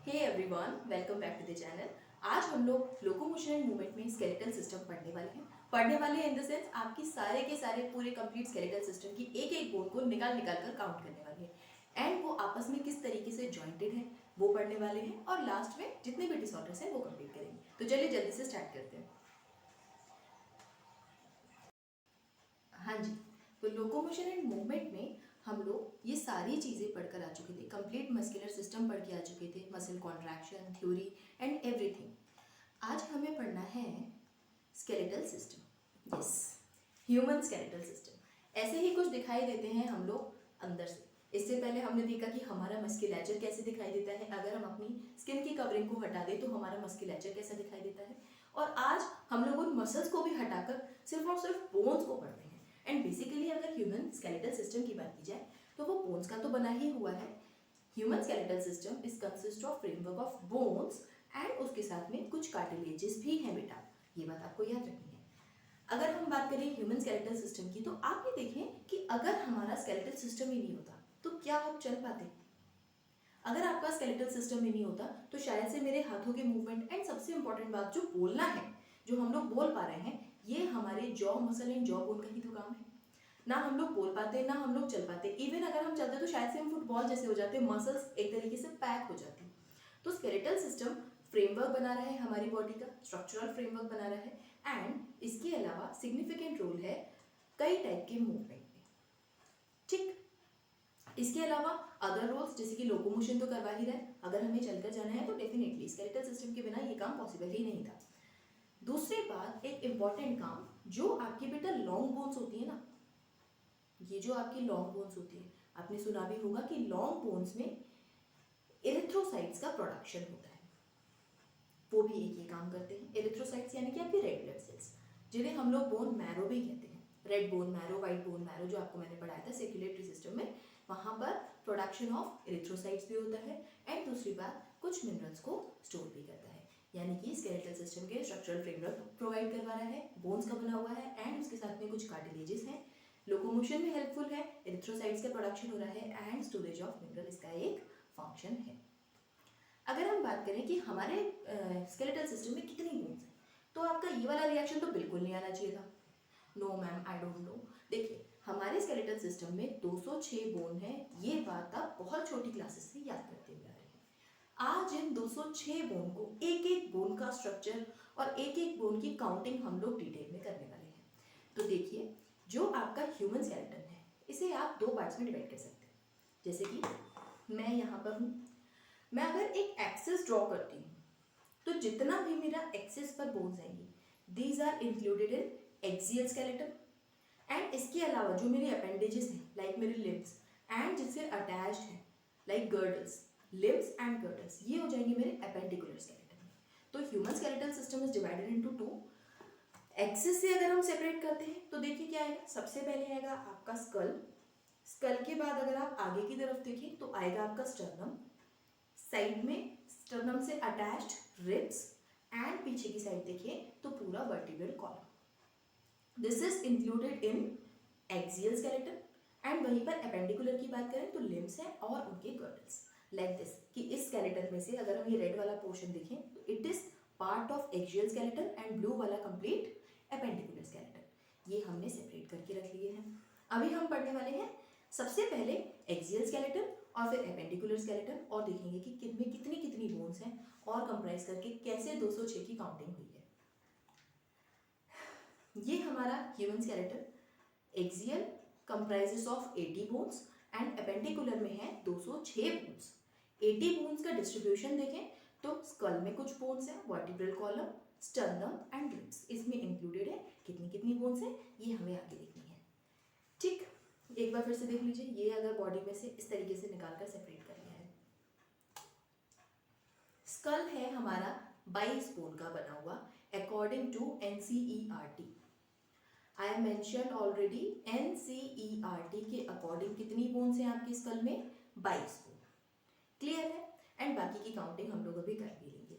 Hey everyone, welcome back to the channel. आज हम लोग लोकोमोशन एंड मूवमेंट में स्केलेटल सिस्टम पढ़ने वाले हैं इन द सेंस आपकी सारे के सारे पूरे कंप्लीट स्केलेटल सिस्टम की एक एक बोन को निकाल निकाल कर काउंट करने वाले हैं एंड वो आपस में किस तरीके से जॉइंटेड है वो पढ़ने वाले हैं और लास्ट में जितने भी डिसऑर्डर्स हैं वो कंप्लीट करेंगे। तो चलिए जल्दी से स्टार्ट करते हैं। हाँ जी, तो लोकोमोशन एंड मूवमेंट में हम लोग ये सारी चीज़ें पढ़कर आ चुके थे। कंप्लीट मस्कुलर सिस्टम पढ़ के आ चुके थे, muscle contraction theory and everything. आज हमें पढ़ना है skeletal system. Yes, human skeletal system. ऐसे ही कुछ दिखाई देते हैं हम लोग अंदर से। इससे पहले हमने देखा कि हमारा मस्कुलेचर कैसे दिखाई देता है। अगर हम अपनी स्किन की कवरिंग को हटा दें तो हमारा मस्कुलेचर कैसा दिखाई देता है। और आज हम लोग उन मसल्स को भी हटाकर सिर्फ और सिर्फ बोन्स को पढ़ते हैं। एंड बेसिकली अगर ह्यूमन स्केलेटल सिस्टम की बात की जाए तो वो बोन्स का तो बना ही हुआ है। Human skeletal system is consist of framework of bones and उसके साथ में कुछ कार्टिलेजेस भी हैं बेटा, ये बात आपको याद रखनी है। अगर हम बात करें ह्यूमन स्केलेटल सिस्टम की तो आप ये देखें कि अगर हमारा स्केलेटल सिस्टम ही नहीं होता तो क्या आप चल पाते? अगर आपका स्केलेटल सिस्टम ही नहीं होता तो शायद से मेरे हाथों के मूवमेंट एंड सबसे इंपॉर्टेंट बात जो बोलना है, जो हम लोग बोल पा रहे हैं, ये हमारे jaw muscle and jaw bone का ही तो काम है। ना हम लोग बोल पाते ना हम लोग चल पाते। इवन अगर हम चलते तो शायद से हम फुटबॉल जैसे हो जाते, मसल्स एक तरीके से पैक हो जाती। तो स्केलेटल सिस्टम फ्रेमवर्क बना रहा है हमारी बॉडी का, स्ट्रक्चरल फ्रेमवर्क बना रहा है एंड इसके अलावा सिग्निफिकेंट रोल है कई टाइप के मूवमेंट में। ठीक, इसके अलावा अदर रोल्स जैसे कि लोकोमोशन तो करवा ही रहा है। अगर हमें चलकर जाना है तो डेफिनेटली स्केलेटल सिस्टम के बिना ये काम पॉसिबल ही नहीं था। दूसरी बात, एक इंपॉर्टेंट काम, जो आपकी बेटा लॉन्ग बोन्स होती है ना, ये जो आपकी लॉन्ग बोन्स होती है, आपने सुना भी होगा कि लॉन्ग बोन्स में एरिथ्रोसाइट्स का प्रोडक्शन होता है। वो भी एक ये काम करते हैं। एरिथ्रोसाइट्स यानी कि आपके रेड ब्लड सेल्स, जिन्हें हम लोग बोन मैरो भी कहते हैं। Red bone marrow, white bone marrow जो आपको मैंने पढ़ाया था सर्कुलेटरी सिस्टम में, वहाँ पर प्रोडक्शन ऑफ एरिथ्रोसाइट्स भी होता है एंड दूसरी बात कुछ मिनरल्स को स्टोर भी करता है। यानी कि स्केलेटल सिस्टम के स्ट्रक्चरल फ्रेमवर्क प्रोवाइड करवा रहा है, बोन्स का बना हुआ है एंड उसके साथ में कुछ कार्टिलेजेस हैं, लोकोमोशन में हेल्पफुल है, एरिथ्रोसाइट्स का प्रोडक्शन हो रहा है एंड स्टोरेज ऑफ मिनरल इसका एक फंक्शन है। अगर हम बात करें कि हमारे स्केलेटल सिस्टम में कितनी बोन्स हैं तो आपका ये वाला रिएक्शन तो बिल्कुल नहीं आना चाहिए था, no ma'am I don't know. देखिए, हमारे स्केलेटल सिस्टम में 206 बोन है, ये बात आप बहुत छोटी क्लासेस से याद करते हुए आ रहे हैं। आज इन 206 बोन को, एक एक बोन का स्ट्रक्चर और एक एक बोन की काउंटिंग हम लोग डिटेल में करने वाले हैं। तो देखिए, जो आपका ह्यूमन स्केलेटन है इसे आप दो पार्ट्स में डिवाइड कर सकते हैं। जैसे कि मैं यहाँ पर हूँ, मैं अगर एक एक्सिस ड्रॉ करती हूँ तो जितना भी मेरा एक्सिस पर बोन्स आएंगी, these are included in axial skeleton and इसके अलावा जो मेरे अपेंडेजेस हैं लाइक मेरे लिम्स एंड जिससे अटैच्ड हैं like girdles, limbs and girdles, ये हो जाएंगे मेरे अपेंडिकुलर स्केलेटन में। तो human skeletal system is divided into two. Axis से अगर हम सेपरेट करते हैं तो देखिए क्या आएगा, सबसे पहले आएगा आपका स्कल, स्कल के बाद अगर आप आगे की तरफ देखें तो आएगा आपका स्टर्नम, साइड में स्टर्नम से अटैच्ड रिब्स एंड पीछे की साइड देखिए तो पूरा vertebral column. This is included in axial skeleton and वहीं पर अपेंडिकुलर की बात करें तो लिम्स हैं और उनके गर्डल्स लाइक दिस, कि इस स्केलेटन में से अगर हम ये रेड वाला पोर्शन देखें तो it is part of axial skeleton and blue वाला कंप्लीट अपेंडिकुलर स्केलेटन। ये हमने सेपरेट करके रख लिए हैं। अभी हम पढ़ने वाले हैं सबसे पहले एक्सियल स्केलेटन और फिर एपेंडिकुलर स्केलेटन और देखेंगे कि किनमें कितनी कितनी बोन्स हैं और कंप्राइज करके कैसे 206 की काउंटिंग हुई है। ये हमारा human skeleton, axial comprises of 80 bones and appendicular में है 206 बोन्स। 80 बोन्स का डिस्ट्रीब्यूशन देखें तो स्कल में कुछ बोन्स हैं, vertebral column, sternum and ribs इसमें इंक्लूडेड है। कितनी कितनी बोन्स हैं ये हमें आगे देखनी है। ठीक, एक बार फिर से देख लीजिए, ये अगर बॉडी में से इस तरीके से निकाल कर सेपरेट कर लिया है। स्कल है हमारा 22 बोन का बना हुआ according to NCERT। I have mentioned already, NCERT के अकॉर्डिंग कितनी बोन्स हैं आपकी स्कल में? 22 बोन। क्लियर है? एंड बाकी की काउंटिंग हम लोग अभी कर भी लेंगे।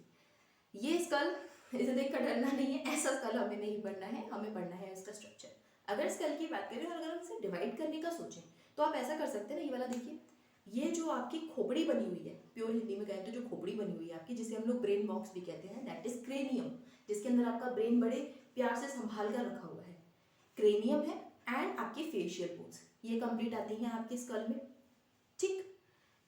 ये स्कल, इसे देखकर डरना नहीं है, ऐसा स्कल हमें नहीं पढ़ना है, हमें पढ़ना है इसका स्ट्रक्चर। अगर स्कल की बात करें और अगर हम इसे डिवाइड करने का सोचें तो आप ऐसा कर सकते हैं ना, ये वाला देखिए, ये जो आपकी खोपड़ी बनी हुई है, प्योर हिंदी में कहें तो जो खोपड़ी बनी आपकी, जिसे हम लोग ब्रेन बॉक्स भी कहते हैं, दैट इज क्रेनियम, जिसके अंदर आपका ब्रेन बड़े प्यार से संभाल कर रखा हुआ है, क्रेनियम है। एंड आपकी फेशियल बोन्स, ये कंप्लीट आती हैं आपके स्कल में, ठीक।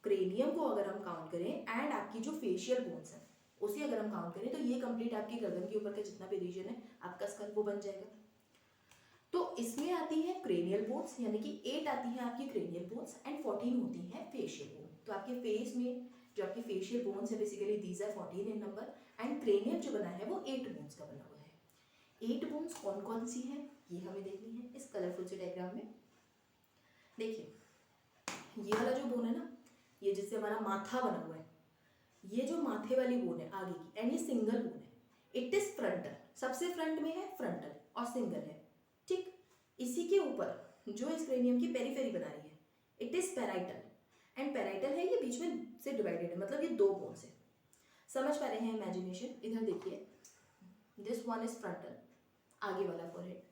क्रेनियम को अगर हम काउंट करें एंड आपकी जो फेशियल बोन्स है उसे अगर हम काउंट करें तो ये कंप्लीट आपकी गर्दन के ऊपर का जितना भी रीजन है आपका स्कल वो बन जाएगा। तो इसमें आती है क्रेनियल बोन्स, यानी कि 8 आती हैं आपकी क्रेनियल बोन्स एंड 14 होती हैं फेशियल बोन। तो आपके फेस में जो आपकी फेशियल बोन्स है basically these are 14 in number and cranium जो बना है वो 8 बोन्स का बना हुआ है। 8 बोन्स कौन कौन सी हैं ये हमें देखनी है इस कलरफुल से डायग्राम में। देखिए ये वाला जो बोन है ना, ये जिससे हमारा माथा बना हुआ है, ये जो माथे वाली बोन है आगे की, एंड ये सिंगल बोन है, इट इज फ्रंटल, सबसे फ्रंट में है फ्रंटल और सिंगल है, ठीक। इसी के ऊपर जो इस क्रेनियम की पेरीफेरी बना रही है it is parietal and parietal है ये बीच में से डिवाइडेड है, मतलब ये 2 बोन्स है। समझ पा रहे हैं इमेजिनेशन? इधर देखिए, दिस वन इज फ्रंटल, आगे वाला फोरहेड,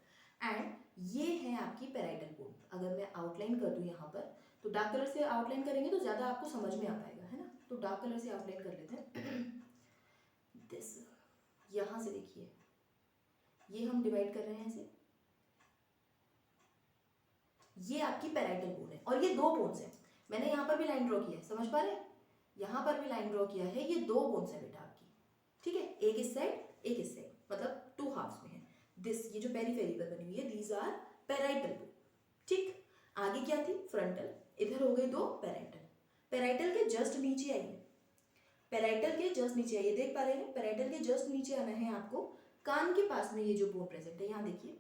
एंड ये है आपकी पैराइटल बोन। अगर मैं आउटलाइन कर दूं यहाँ पर, तो डार्क कलर से आउटलाइन करेंगे तो ज़्यादा आपको समझ में आ पाएगा, है ना। तो डार्क कलर से आउटलाइन कर लेते हैं। दिस यहाँ से देखिए, ये हम डिवाइड कर रहे हैं ऐसे, ये आपकी पैराइटल बोन है और ये 2 बोन्स है। मैंने यहाँ पर भी लाइन ड्रॉ किया है, समझ पा रहे हैं? यहाँ पर भी लाइन ड्रॉ किया है, ये 2 बोन्स है बेटा आपकी, ठीक है। एक इस साइड एक इस साइड, मतलब 2 हाफ्स में है। दिस ये जो पेरीफेरी पर बनी हुई है दीज आर पैराइटल बोन, ठीक। आगे क्या थी? फ्रंटल, इधर हो गई 2 पैराइटल। पैराइटल के जस्ट नीचे आइए, पैराइटल के जस्ट नीचे आइए, देख पा रहे हैं? पैराइटल के जस्ट नीचे आना है आपको, कान के पास में ये जो बोन प्रेजेंट है, यहाँ देखिए,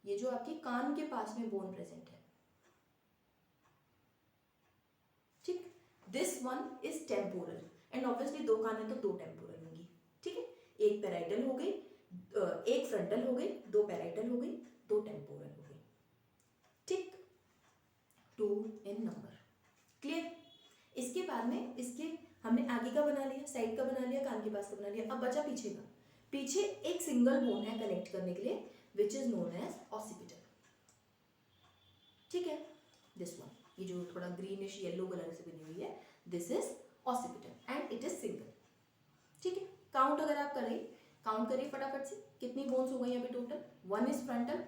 ये जो आपकी कान के पास में बोन प्रेजेंट है, ठीक। This one is temporal and obviously 2 कान है तो 2 टेम्पोरल होंगी, ठीक है। एक पैराइटल हो गई, एक फ्रंटल हो गई, 2 पैराइटल हो गई, 2 टेम्पोरल हो गई, ठीक। 2 इन नंबर, क्लियर। इसके बाद में इसके हमने आगे का बना लिया, साइड का बना लिया, कान के पास का बना लिया, अब बचा पीछे का। पीछे एक सिंगल बोन है कनेक्ट करने के लिए, which is known as occipital, ठीक है। दिस वन, ये जो थोड़ा ग्रीनिश येलो कलर से बनी हुई है, this is occipital and it is single, ठीक है। काउंट अगर आप करें, काउंट करिए फटाफट से, कितनी बोन्स हो गई अभी total? 1 is frontal,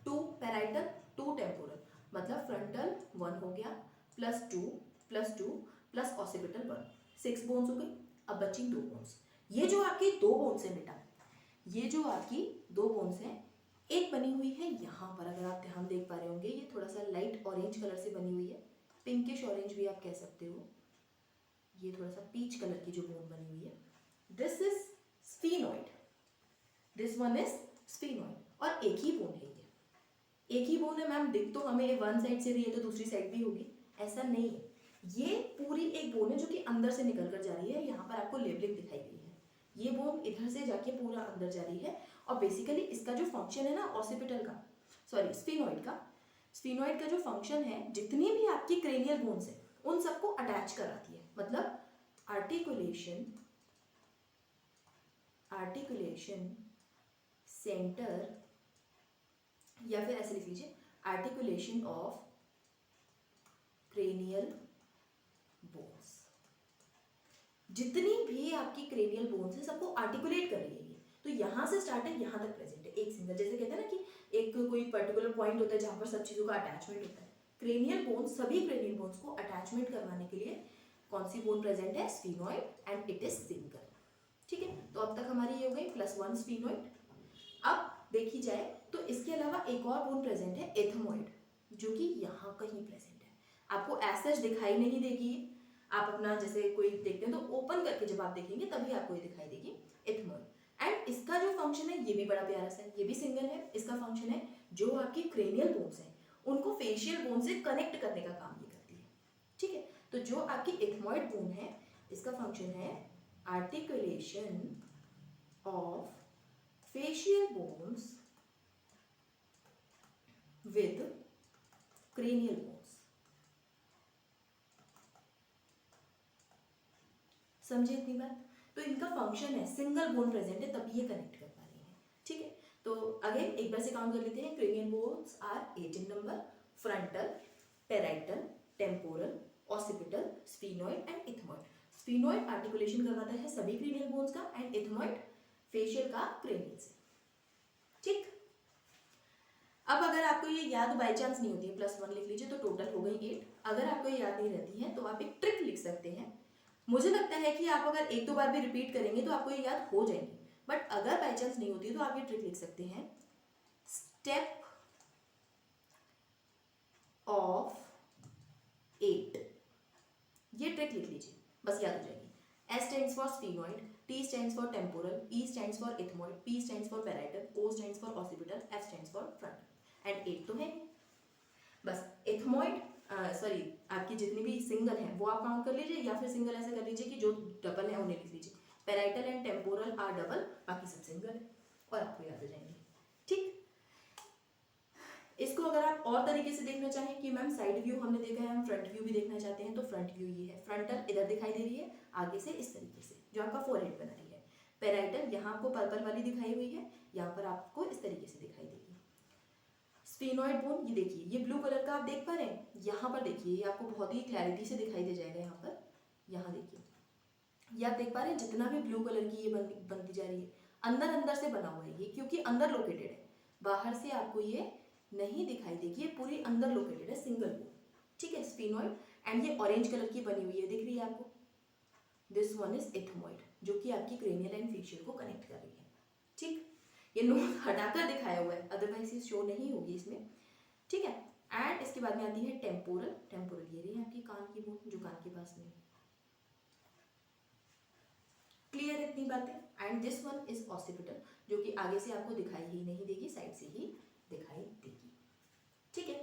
2 parietal, 2 temporal, मतलब फ्रंटल 1 हो गया, +2 प्लस ऑसिपिटल 1, 6 बोन्स हो गई। अब बची 2 बोन्स। ये जो आपकी 2 बोन्स है बेटा, ये जो आपकी 2 बोन्स हैं, एक बनी हुई है यहाँ पर, अगर आप ध्यान देख पा रहे होंगे, ये थोड़ा सा लाइट ऑरेंज कलर से बनी हुई है, पिंकिश ऑरेंज भी आप कह सकते हो, ये थोड़ा सा पीच कलर की जो बोन बनी हुई है, this is sphenoid, this one is sphenoid, और एक ही बोन है, ये एक ही बोन है। मैम दिख तो हमें वन साइड से रही है तो दूसरी साइड भी होगी, ऐसा नहीं है, ये पूरी एक बोन है जो कि अंदर से निकल कर जा रही है। यहाँ पर आपको लेबलिंग दिखाई गई है, ये बोन इधर से जाके पूरा अंदर जा रही है, और बेसिकली इसका जो फंक्शन है ना ऑसिपिटल का, सॉरी स्फीनॉइड का जो फंक्शन है, जितनी भी आपकी क्रेनियल बोन्स है उन सबको अटैच कराती है, मतलब आर्टिकुलेशन सेंटर, या फिर ऐसे लिख लीजिए आर्टिकुलेशन ऑफ क्रेनियल बोन्स। जितनी भी आपकी क्रेनियल बोन्स है सबको आर्टिकुलेट कर रही है ये, तो यहाँ से स्टार्ट है यहाँ तक प्रेजेंट है एक सिंगल, जैसे कहते हैं ना कि एक कोई पर्टिकुलर पॉइंट होता है जहाँ पर सब चीज़ों का अटैचमेंट होता है। क्रेनियल बोन्स, सभी क्रेनियल बोन्स को अटैचमेंट करवाने के लिए कौन सी बोन प्रेजेंट है? Sphenoid and it is single, ठीक है। तो अब तक हमारी ये हो गई +1 स्फीनॉइड। अब देखी जाए तो इसके अलावा एक और बोन प्रेजेंट है एथमॉइड, जो कि यहाँ कहीं प्रेजेंट है, आपको ऐसा दिखाई नहीं देगी। आप अपना जैसे कोई देखते हैं तो ओपन करके जब आप देखेंगे तभी आपको ये दिखाई देगी, एथमॉइड। एंड इसका जो फंक्शन है ये भी बड़ा प्यारा सा है, ये भी सिंगल है। इसका फंक्शन है जो आपकी क्रेनियल बोन्स हैं उनको फेशियल बोन से कनेक्ट करने का काम ये करती है, ठीक है। तो जो आपकी एथमॉइड बोन है इसका फंक्शन है articulation of facial bones with cranial bones. समझे इतनी बात? तो इनका फंक्शन है, सिंगल बोन प्रेजेंट है तभी ये कनेक्ट कर पा रही है, ठीक है। तो अगेन एक बार से काउंट कर लेते हैं। Cranial bones are 8 in number, frontal, parietal, temporal, occipital, sphenoid and ethmoid. Sphenoid articulation करवाता है सभी क्रेनियल बोन्स का एंड एथमोइड फेशियल का क्रेनियल से। ठीक, अब अगर आपको ये याद बाई चांस नहीं होती है, +1 लिख लीजिए, तो टोटल हो गई 8। अगर आपको ये याद नहीं रहती है तो आप एक ट्रिक लिख सकते हैं। मुझे लगता है कि आप अगर 1-2 बार भी रिपीट करेंगे तो आपको ये याद हो जाएंगी, बट अगर बाई चांस नहीं होती है तो आप ये ट्रिक लिख सकते हैं, स्टेप ऑफ 8। ये ट्रिक लिख लीजिए, बस याद हो जाएगी। S stands for sphenoid, T stands for temporal, E stands for ethmoid, P stands for parietal, O stands for occipital, F stands for frontal and 8 तो है। बस एथमोइड सॉरी आपकी जितनी भी सिंगल है वो आप काउंट कर लीजिए, या फिर सिंगल ऐसे कर लीजिए कि जो डबल है उन्हें लिख लीजिए। Parietal and temporal are double, बाकी सब सिंगल है और आपको याद हो जाएंगे। ठीक, इसको अगर आप और तरीके से देखना चाहें कि मैम साइड व्यू हमने देखा है, हम फ्रंट व्यू भी देखना चाहते हैं, तो फ्रंट व्यू ये है, फ्रंटल इधर दिखाई दे रही है आगे से इस तरीके से जो आपका फोरहेड बना रही है। पैराइटल यहाँ आपको पर्पल वाली दिखाई हुई है, यहाँ पर आपको इस तरीके से दिखाई देगी। स्फीनोइड बोन, ये देखिए, ये ब्लू कलर का आप देख पा रहे हैं, यहाँ पर देखिए, ये आपको बहुत ही क्लैरिटी से दिखाई दे जाएगा। यहाँ पर, यहाँ देखिए, ये आप देख पा रहे हैं, जितना भी ब्लू कलर की ये बनती जा रही है, अंदर अंदर से बना हुआ है ये, क्योंकि अंदर लोकेटेड है, बाहर से आपको ये नहीं दिखाई देगी, ये पूरी अंदर लोकेटेड है, सिंगल बोन। ठीक है, स्फीनोइड। एंड ये ऑरेंज कलर की बनी हुई है, दिख रही है आपको, दिस वन इज एथमोइड, जो कि आपकी क्रेनियल एंड फेशियल को कनेक्ट कर रही है। ठीक, ये नोट हटाकर दिखाया हुआ है, अदरवाइज ये शो नहीं होगी इसमें। ठीक है, एंड इसके बाद में आती है टेम्पोरल। टेम्पोरल ये रही है आपकी कान की बोन, जो कान के पास में। क्लियर इतनी बातें? And this one is occipital, जो कि आगे से आपको दिखाई ही नहीं देगी, साइड से ही दिखाई देगी। ठीक है,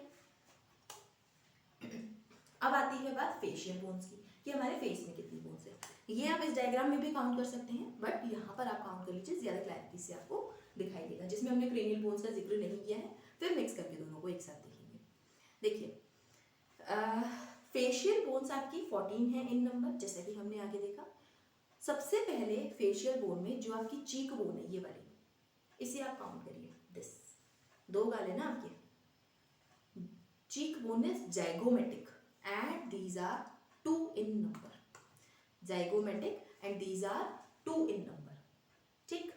अब आती है बात फेशियल बोन्स की, कि हमारे फेस में कितनी बोन्स है। ये आप इस डायग्राम में भी काउंट कर सकते हैं, बट यहाँ पर आप काउंट कर लीजिए, ज्यादा क्लैरिटी से आपको दिखाई देगा, जिसमें हमने क्रेनियल बोन्स का जिक्र नहीं किया है, फिर मिक्स करके दोनों को एक साथ देखेंगे। देखिए, फेशियल बोन्स आपकी 14 है इन नंबर, जैसा कि हमने आगे देखा। सबसे पहले फेशियल बोन में जो आपकी चीक बोन है, ये वाली, इसे आप काउंट करिए। दिस 2 गाल है ना आपके, cheek bone is zygomatic and these are 2 in number. Zygomatic and these are 2 in number. ठीक,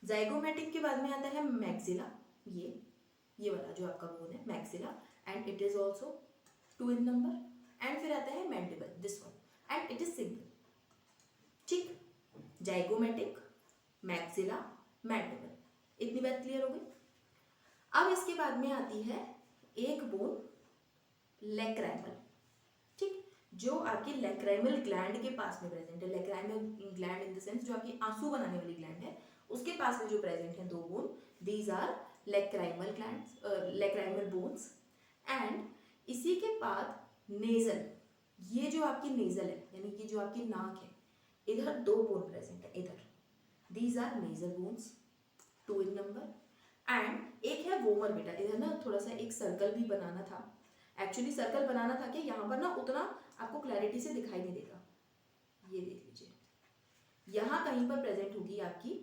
zygomatic के बाद में आता है maxilla, ये वाला जो आपका बोन है maxilla, and it is also 2 in number. and फिर आता है mandible, this one, and it is single. ठीक, zygomatic, maxilla, mandible, इतनी बात क्लियर हो गई। अब इसके बाद में आती है एक बोन लैक्राइमल। ठीक, जो आपकी लैक्राइमल ग्लैंड के पास में प्रेजेंट है। Lacrimal gland in the sense जो आपकी आंसू बनाने वाली ग्लैंड है, उसके पास में जो प्रेजेंट है 2 bone, these are lacrimal glands, lacrimal bones. And इसी के बाद नेजल, ये जो आपकी नेजल है, यानी कि जो आपकी नाक है, इधर 2 बोन प्रेजेंट है, इधर, these are nasal bones, 2 in number. And एक है वोमर बेटा, इधर ना थोड़ा सा एक सर्कल भी बनाना था, एक्चुअली सर्कल बनाना था कि यहाँ पर ना उतना आपको क्लैरिटी से दिखाई नहीं देगा। ये देख लीजिए, यहाँ कहीं पर प्रेजेंट होगी आपकी,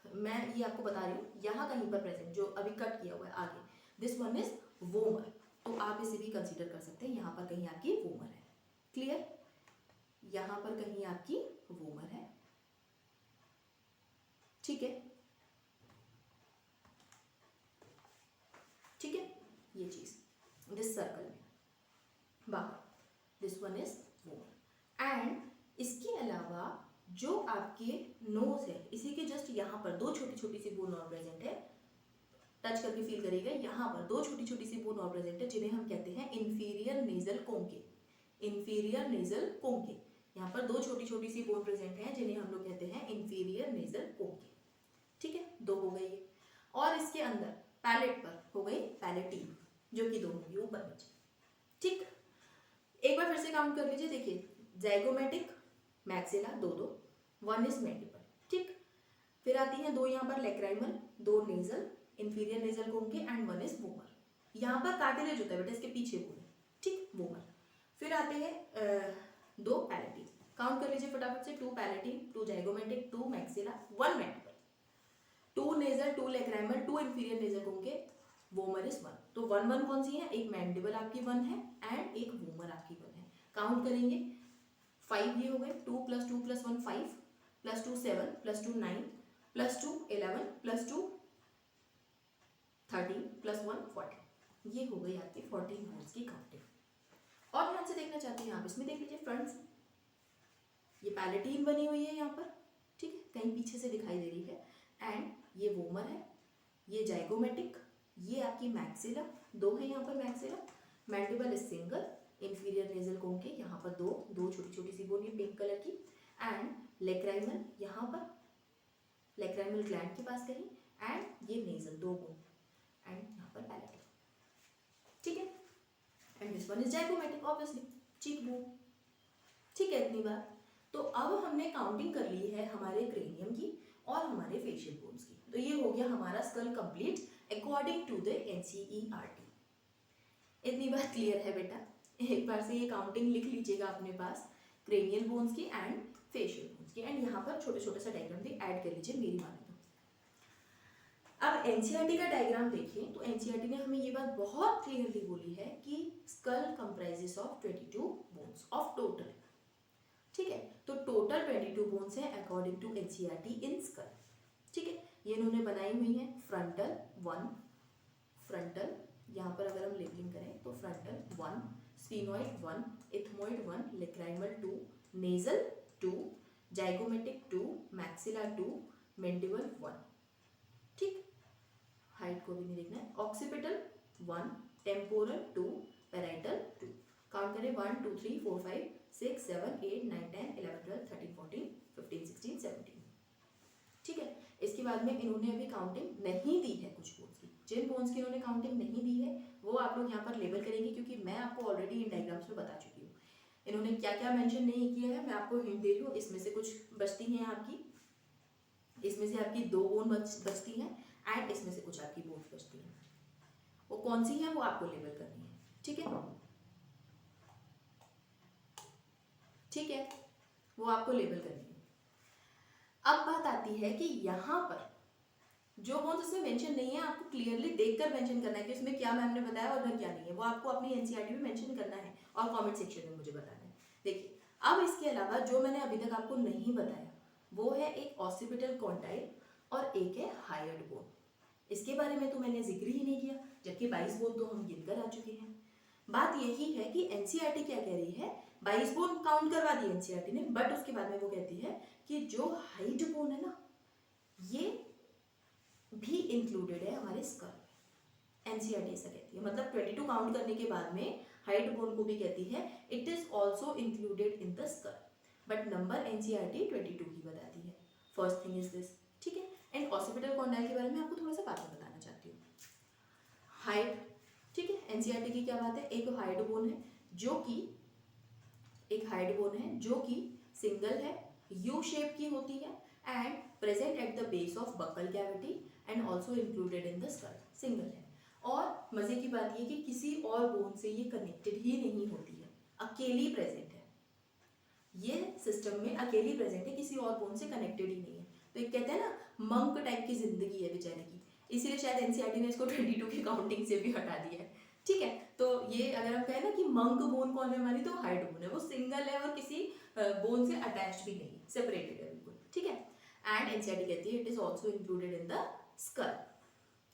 मैं ये आपको बता रही हूँ, यहाँ कहीं पर प्रेजेंट, जो अभी कट किया हुआ है आगे, दिस वन इज वोमर, तो आप इसे भी कंसीडर कर सकते हैं, यहाँ पर कहीं आपकी वोमर है। क्लियर, यहाँ पर कहीं आपकी वोमर है। ठीक है, ठीक है, ये चीज दिस सर्कल में बाहर, this one is vomer. And इसके अलावा जो आपके नोज है, इसी के जस्ट यहाँ पर 2 छोटी छोटी सी बोन और प्रेजेंट है, टच करके फील करिएगा, यहाँ पर 2 छोटी छोटी सी बोन और प्रेजेंट है, जिन्हें हम कहते हैं इंफीरियर नेजल कोंके। इंफीरियर नेजल कोंके, यहाँ पर 2 छोटी छोटी सी बोन प्रेजेंट है, जिन्हें हम लोग कहते हैं इंफीरियर नेजल कोंके। ठीक है, 2 हो गई। और इसके अंदर पैलेट पर हो गई पैलेटीन, जो कि 2 होंगी ऊपर नीचे। ठीक, एक बार फिर से काउंट कर लीजिए। देखिए, जाइगोमेटिक, मैक्सिला 2-2, 1 इज मैंडिबल। ठीक, फिर आती हैं 2 यहाँ पर lacrimal, 2 nasal, inferior nasal conchae, and 1 is vomer. यहाँ पर कार्टिलेज होता है बेटा, इसके पीछे बोले। ठीक, वोमर। फिर आते हैं 2 पैलेटीन, काउंट कर लीजिए फटाफट से। 2 palatine, 2 zygomatic, 2 maxilla, 1 mandible, 2 nasal, 2 lacrimal, 2 inferior nasal conchae, vomer is 1। तो 1-1 कौन सी है? एक मैंडिबल आपकी 1 है एंड एक वोमर आपकी 1 है। काउंट करेंगे 5 ये हो गए, 2 + 2 + 1 5 + 2 7 + 2 9 + 2 11 + 2 13 + 1 14। ये हो गई आपकी 14 बोन्स की काउंटिंग। और ध्यान से देखना चाहते हैं आप, इसमें देख लीजिए फ्रंट से ये पैलेटीन बनी हुई है यहाँ पर, ठीक है, कहीं पीछे से दिखाई दे रही है, एंड ये वोमर है, ये जाइगोमेटिक, ये आपकी मैक्सिला, दो है यहाँ पर maxilla, mandible is single, inferior nasal कोन के यहाँ पर दो छोटी छोटी सी बोन, ये पिंक कलर की, एंड लेक्राइमल यहाँ पर, लेक्राइमल ग्लैंड के पास कहीं, एंड ये नेजल, दो बोन, एंड यहाँ पर पैलेटल, ठीक है, and this one is zygomatic obviously, cheek bone, ठीक है, इतनी बात। तो अब हमने काउंटिंग कर ली है हमारे क्रेनियम की और हमारे फेशियल बोन्स की, तो ये हो गया हमारा skull complete according to the NCERT. इतनी बात क्लियर है बेटा? एक बार से ये काउंटिंग लिख लीजिएगा अपने पास, क्रेनियल बोन्स की एंड फेशियल बोन्स की, एंड यहाँ पर छोटे छोटे सा डायग्राम भी ऐड कर लीजिए मेरी माने तो। अब एनसीईआरटी का डायग्राम देखिए तो एनसीईआरटी ने हमें ये बात बहुत क्लियरली बोली है कि skull comprises of 22 bones of total, ठीक है, तो टोटल 22 बोन्स हैं according to NCERT in skull, ठीक है। ये इन्होंने बनाई हुई है फ्रंटल 1, फ्रंटल यहाँ पर अगर हम लेबलिंग करें तो frontal 1, sphenoid 1, ethmoid 1, lacrimal 2, nasal 2, zygomatic 2, maxilla 2, mandible 1, ठीक, हाइट को भी नहीं देखना है, ऑक्सीपिटल 1, टेम्पोरल 2, पैराइटल 2, काउंट करें 1 2 3 4 5 6 7 8 9 10 11 12 13 14 15 16 17, ठीक है। इसके बाद में इन्होंने अभी काउंटिंग नहीं दी है कुछ बोन्स की, जिन बोन्स की इन्होंने काउंटिंग नहीं दी है वो आप लोग यहाँ पर लेबल करेंगे, क्योंकि मैं आपको ऑलरेडी इन डायग्राम्स में बता चुकी हूँ इन्होंने क्या क्या मेंशन नहीं किया है। मैं आपको हिंट दे रही हूँ, इसमें से कुछ बचती हैं आपकी, इसमें से आपकी 2 बोन बचती हैं, एंड इसमें से कुछ आपकी बोन्स बचती हैं, वो कौन सी है वो आपको लेबल करनी है, ठीक है, ठीक है, वो आपको लेबल करनी है। अब बात आती है कि यहाँ पर जो बोन्स इसमें मेंशन नहीं है आपको क्लियरली देखकर मेंशन करना है कि उसमें क्या मैम ने बताया और उधर क्या नहीं है, वो आपको अपनी एनसीईआरटी में मेंशन करना है और कमेंट सेक्शन में मुझे बताना है। देखिए अब इसके अलावा जो मैंने अभी तक आपको नहीं बताया वो है एक ऑसिपिटल कॉन्डाइल और एक है हायर्ड बोन, इसके बारे में तो मैंने जिक्र ही नहीं किया, जबकि 22 बोन तो हम गिनकर आ चुके हैं। बात यही है कि एनसीईआरटी क्या कह रही है, 22 बोन काउंट करवा दी एनसीईआरटी ने, बट उसके बाद में वो कहती है कि जो हाइट बोन है ना ये भी इंक्लूडेड है हमारे स्कल में, एनसीईआरटी ऐसा कहती है, मतलब 22 काउंट करने के बाद में हाइट बोन को भी कहती है it is also included in the skull, but number NCERT 22 ही बताती है। फर्स्ट थिंग इज दिस, ठीक है। एंड ऑसिपिटल कॉन्डाइल के बारे में आपको थोड़ा सा बातें बताना चाहती हूँ। हाइट, ठीक है, एनसीईआरटी की क्या बात है, एक हाइट बोन है जो कि एक हाइट बोन है जो कि सिंगल है, यू शेप की होती है, and present at the base of buccal cavity and also included in the skull, single है। और मजे की बात ये कि किसी और बोन से ये कनेक्टेड ही नहीं होती है, अकेली प्रेजेंट है, ये सिस्टम में अकेली प्रेजेंट है, किसी और बोन से कनेक्टेड ही नहीं है। तो एक कहते हैं ना मंक टाइप की जिंदगी है बेचारे की, इसीलिए शायद एनसीईआरटी ने इसको 22 की काउंटिंग से भी हटा दिया है, ठीक है। तो ये अगर हम कहें ना कि मंक बोन कौन है हमारी, तो हाइट बोन है, वो सिंगल है और किसी बोन से अटैच्ड भी नहीं, सेपरेटेड है बिल्कुल, ठीक है। एंड एनसीईआरटी कहती है it is also included in the skull.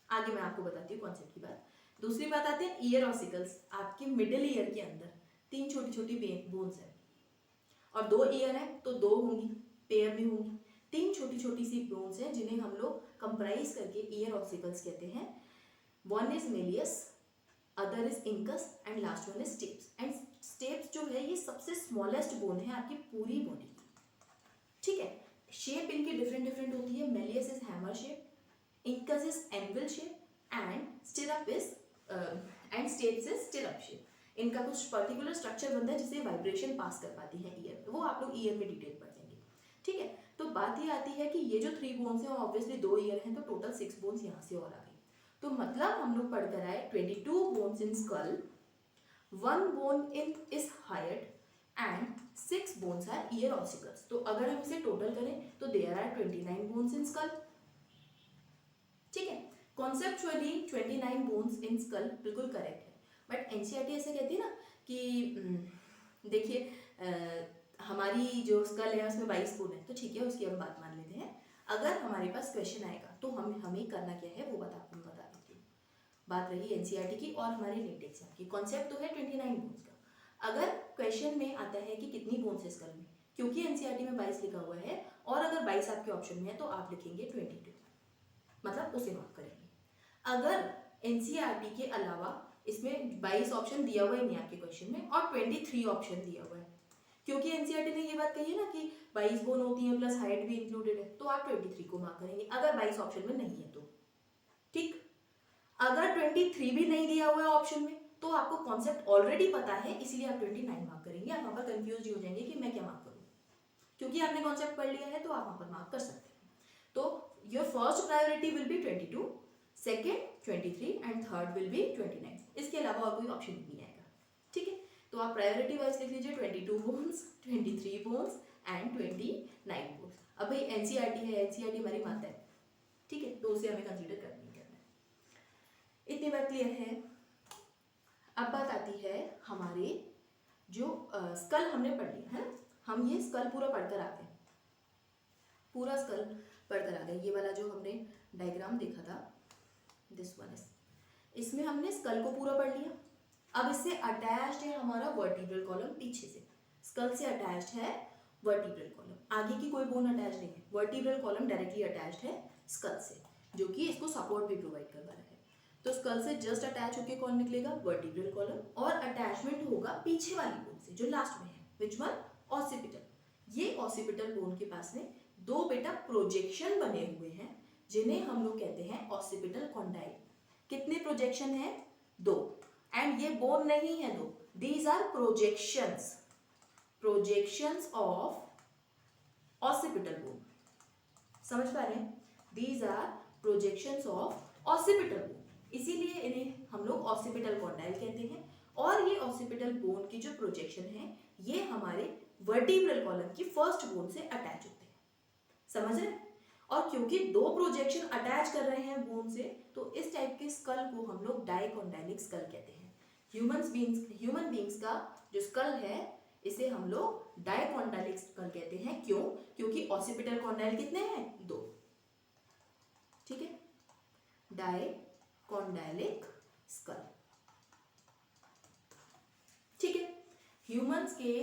आगे मैं आपको बताती हूँ कॉन्सेप्ट की बात। दूसरी बात आती है ईयर ऑसिकल्स, आपके मिडिल ईयर के अंदर 3 छोटी छोटी बोन्स है, और 2 ईयर है तो 2 होंगी, पेयर में होंगी, 3 छोटी छोटी सी बोन्स हैं जिन्हें हम लोग कंप्राइज करके ईयर ऑसिकल्स कहते हैं। One is Méliès, other is incus, and last one is steps. And steps जो है ये सबसे स्मॉलेस्ट बोन है आपकी पूरी बॉडी की, ठीक है। शेप इनकी डिफरेंट डिफरेंट होती है, Méliès is hammer shape, incus is anvil shape, and stirrup is and steps is stirrup shape. इनका कुछ पर्टिकुलर स्ट्रक्चर बनता है जिसे वाइब्रेशन पास कर पाती है ईयर में, वो आप लोग ईयर में डिटेल पढ़ लेंगे, ठीक है। तो बात ये आती है कि ये जो 3 बोन्स हैं ऑब्वियसली 2 ईयर हैं, तो टोटल 6 बोन्स यहाँ से और आ गई। तो मतलब हम लोग पढ़कर आए 22 bones in skull, 1 bone in is hyoid, and 6 bones are ear ossicles. तो अगर हम इसे टोटल करें तो there are 29 bones in skull, ठीक है। कॉन्सेप्चुअली 29 बोन्स इन स्कल बिल्कुल करेक्ट है, बट एनसीईआरटी ऐसे कहती है ना कि देखिए हमारी जो स्कल है उसमें 22 बोन है, तो ठीक है उसकी हम बात मान लेते हैं। अगर हमारे पास क्वेश्चन आएगा तो हमें करना क्या है वो आपको मैं बता देती हूँ। बात रही एनसीईआरटी की और हमारे नीट एग्जाम की। कॉन्सेप्ट तो है 29 बोन्स का। अगर क्वेश्चन में आता है कि कितनी बोन्स है स्कल में, क्योंकि एनसीईआरटी में 22 लिखा हुआ है और अगर 22 आपके ऑप्शन में है तो आप लिखेंगे 22, मतलब उसे मार्क करेंगे। अगर एनसीईआरटी के अलावा इसमें 22 ऑप्शन दिया हुआ ही नहीं आपके क्वेश्चन में और 23 ऑप्शन दिया हुआ है, क्योंकि एनसीईआरटी ने ये बात कही है ना कि 22 बोन होती है प्लस हाइट भी इंक्लूडेड है, तो आप 23 को मार्क करेंगे अगर 22 ऑप्शन में नहीं है तो। ठीक, अगर 23 भी नहीं दिया हुआ है ऑप्शन में तो आपको कॉन्सेप्ट ऑलरेडी पता है, इसीलिए आप 29 मार्क करेंगे। आप वहां पर कंफ्यूज हो जाएंगे कि मैं क्या मार्क करूं, क्योंकि आपने कॉन्सेप्ट पढ़ लिया है तो आप वहां पर मार्क कर सकते हैं। तो your first priority will be 22, second 23 and third will be 29। इसके अलावा और कोई ऑप्शन नहीं आएगा। ठीक है, तो आप प्रायोरिटी वाइज लिख लीजिए 22 बोन्स, 23 बोन्स एंड 29 बोन्स। अब भाई एनसीईआरटी है, एनसीईआरटी हमारी माता है, ठीक है, तो उसे हमें कंसीडर करना ही करना है। इतनी बात क्लियर है। अब बात आती है हमारे जो स्कल हमने पढ़ लिया है ना, हम ये स्कल पूरा पढ़कर आ गए, पूरा स्कल पढ़कर आ गए। ये वाला जो हमने डायग्राम देखा था, दिस वन इज, इसमें हमने स्कल को पूरा पढ़ लिया। अब इससे अटैच्ड है हमारा वर्टिब्रल कॉलम, पीछे से स्कल से अटैच्ड है वर्टिब्रल कॉलम, आगे की कोई बोन अटैच नहीं है। वर्टिब्रल कॉलम डायरेक्टली अटैच्ड है स्कल से, जो कि इसको सपोर्ट भी प्रोवाइड करवा रहा है। तो स्कल से जस्ट अटैच होकर कौन निकलेगा, वर्टिब्रल कॉलम, और अटैचमेंट होगा पीछे वाली बोन से जो लास्ट में है, विच वन, ऑसिपिटल। ये ऑसिपिटल बोन के पास में दो बेटा प्रोजेक्शन बने हुए हैं जिन्हें हम लोग कहते हैं ऑसिपिटल कॉन्डाइल। कितने प्रोजेक्शन है, दो, एंड ये बोन नहीं है दो, these are projections, projections of occipital bone. समझ पा रहे हैं, these are projections of occipital bone, इसीलिए इन्हें हम लोग ऑसिपिटल कॉन्डाइल कहते हैं। और ये ऑसिपिटल बोन की जो प्रोजेक्शन है ये हमारे वर्टिब्रल कॉलम की फर्स्ट बोन से अटैच होते हैं। समझ रहे हैं, और क्योंकि दो प्रोजेक्शन अटैच कर रहे हैं बोन से, तो इस टाइप के स्कल को हम लोग डाइकोंडाइलिक स्कल कहते हैं। ह्यूमन बींग्स का जो स्कल है इसे हम लोग डाइकोंडाइलिक स्कल कहते हैं। क्यों, क्योंकि ऑसिपिटल कॉन्डाइल कितने हैं, दो। ठीक है, डाइकोंडाइलिक स्कल। ठीक है, ह्यूमंस के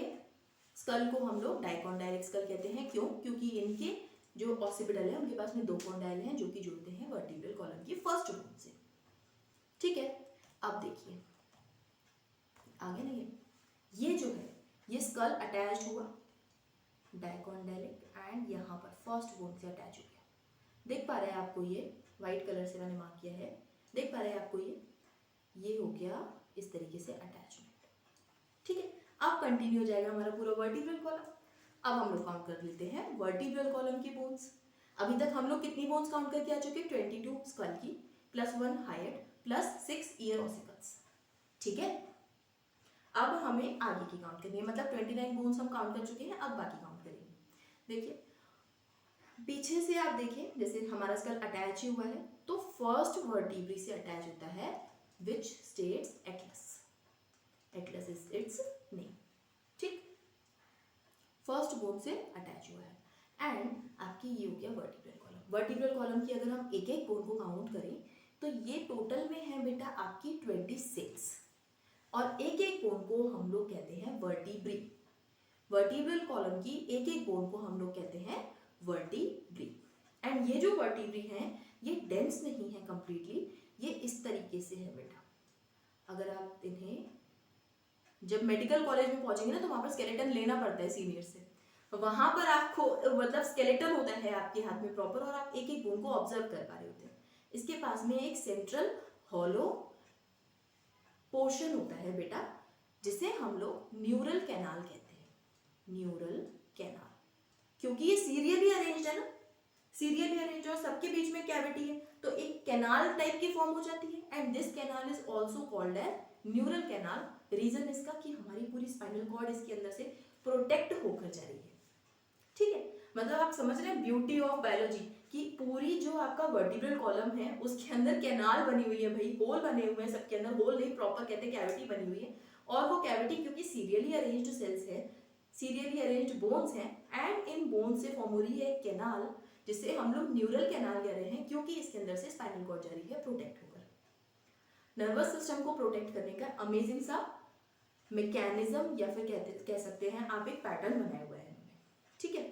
स्कल को हम लोग डाइकोंडाइलिक स्कल कहते हैं। क्यों, क्योंकि इनके जो ऑसिपिटल है उनके पास में दो कॉन्डाइल हैं जो कि जुड़ते हैं वर्टिब्रल कॉलम की फर्स्ट बोन से। ठीक है, अब देखिए आगे नहीं है, ये जो है ये स्कल अटैच हुआ डाइकोंडाइलिक एंड यहाँ पर फर्स्ट बोन से अटैच हो गया। देख पा रहे हैं आपको, ये व्हाइट कलर से मैंने मार्क किया है, देख पा रहे हैं आपको, ये हो गया इस तरीके से अटैचमेंट। ठीक है, अब कंटिन्यू हो जाएगा हमारा पूरा वर्टिब्रल कॉलम। अब हम लोग काउंट कर लेते हैं वर्टिब्रल कॉलम की बोन्स। अभी तक हम लोग कितनी बोन्स काउंट करके आ चुके हैं, 22 स्कल की, plus 1 height, plus 6 ear ossicles. ठीक है, अब हमें आगे की काउंट करनी है, मतलब 29 बोन्स हम काउंट कर चुके हैं, अब बाकी काउंट करेंगे। देखिए पीछे से आप देखिए, जैसे हमारा स्कल अटैच हुआ है तो फर्स्ट वर्टिब्री से अटैच होता है which states Atlas, Atlas is it's name. ठीक, फर्स्ट बोन से अटैच हुआ है एंड आपकी ये हो गया वर्टिब्रल कॉलम। वर्टिब्रल कॉलम की अगर हम एक एक बोन को काउंट करें तो ये टोटल में है बेटा आपकी 26, और एक एक बोन को हम लोग कहते हैं वर्टिब्री। वर्टिब्रल कॉलम की एक एक बोन को हम लोग कहते हैं वर्टिब्री। एंड ये जो वर्टिब्री हैं ये डेंस नहीं है कंप्लीटली, ये इस तरीके से है बेटा। अगर आप इन्हें जब मेडिकल कॉलेज में पहुंचेंगे ना तो वहां पर स्केलेटन लेना पड़ता है सीनियर से, वहां पर आपको मतलब स्केलेटन होता है आपके हाथ में प्रॉपर, और आप एक एक बोन को ऑब्जर्व कर पा रहे होते हैं। इसके पास में एक सेंट्रल हॉलो पोर्शन होता है बेटा जिसे हम लोग न्यूरल कैनाल कहते हैं, न्यूरल कैनाल, क्योंकि ये सीरियली अरेंज्ड है ना, सीरियली अरेंज और सबके बीच में कैविटी है तो एक कैनाल टाइप की फॉर्म हो जाती है। And this canal is also called as neural canal. Region इसका कि हमारी पूरी स्पाइनल कॉर्ड इसके अंदर से प्रोटेक्ट होकर जा रही है। ठीक है, मतलब आप समझ रहे हैं ब्यूटी ऑफ बायोलॉजी कि पूरी जो आपका वर्टिब्रल कॉलम है उसके अंदर कैनाल बनी हुई है भाई, होल बने हुए हैं, सबके अंदर होल नहीं प्रॉपर कहते हैं कैविटी बनी हुई है। और वो कैविटी क्योंकि सीरियली अरेंज्ड सेल्स है, सीरियली अरेंज्ड बोन्स हैं एंड इन बोन्स से फॉर्म हो रही है कैनाल, जिसे हम लोग न्यूरल कैनाल कह रहे हैं क्योंकि इसके अंदर से स्पाइनल कॉर्ड जा रही है प्रोटेक्ट होकर। नर्वस सिस्टम को प्रोटेक्ट करने का अमेजिंग सा मैकेनिज्म या फिर कह सकते हैं आप एक पैटर्न बनाया हुआ है इन्होंने, ठीक है।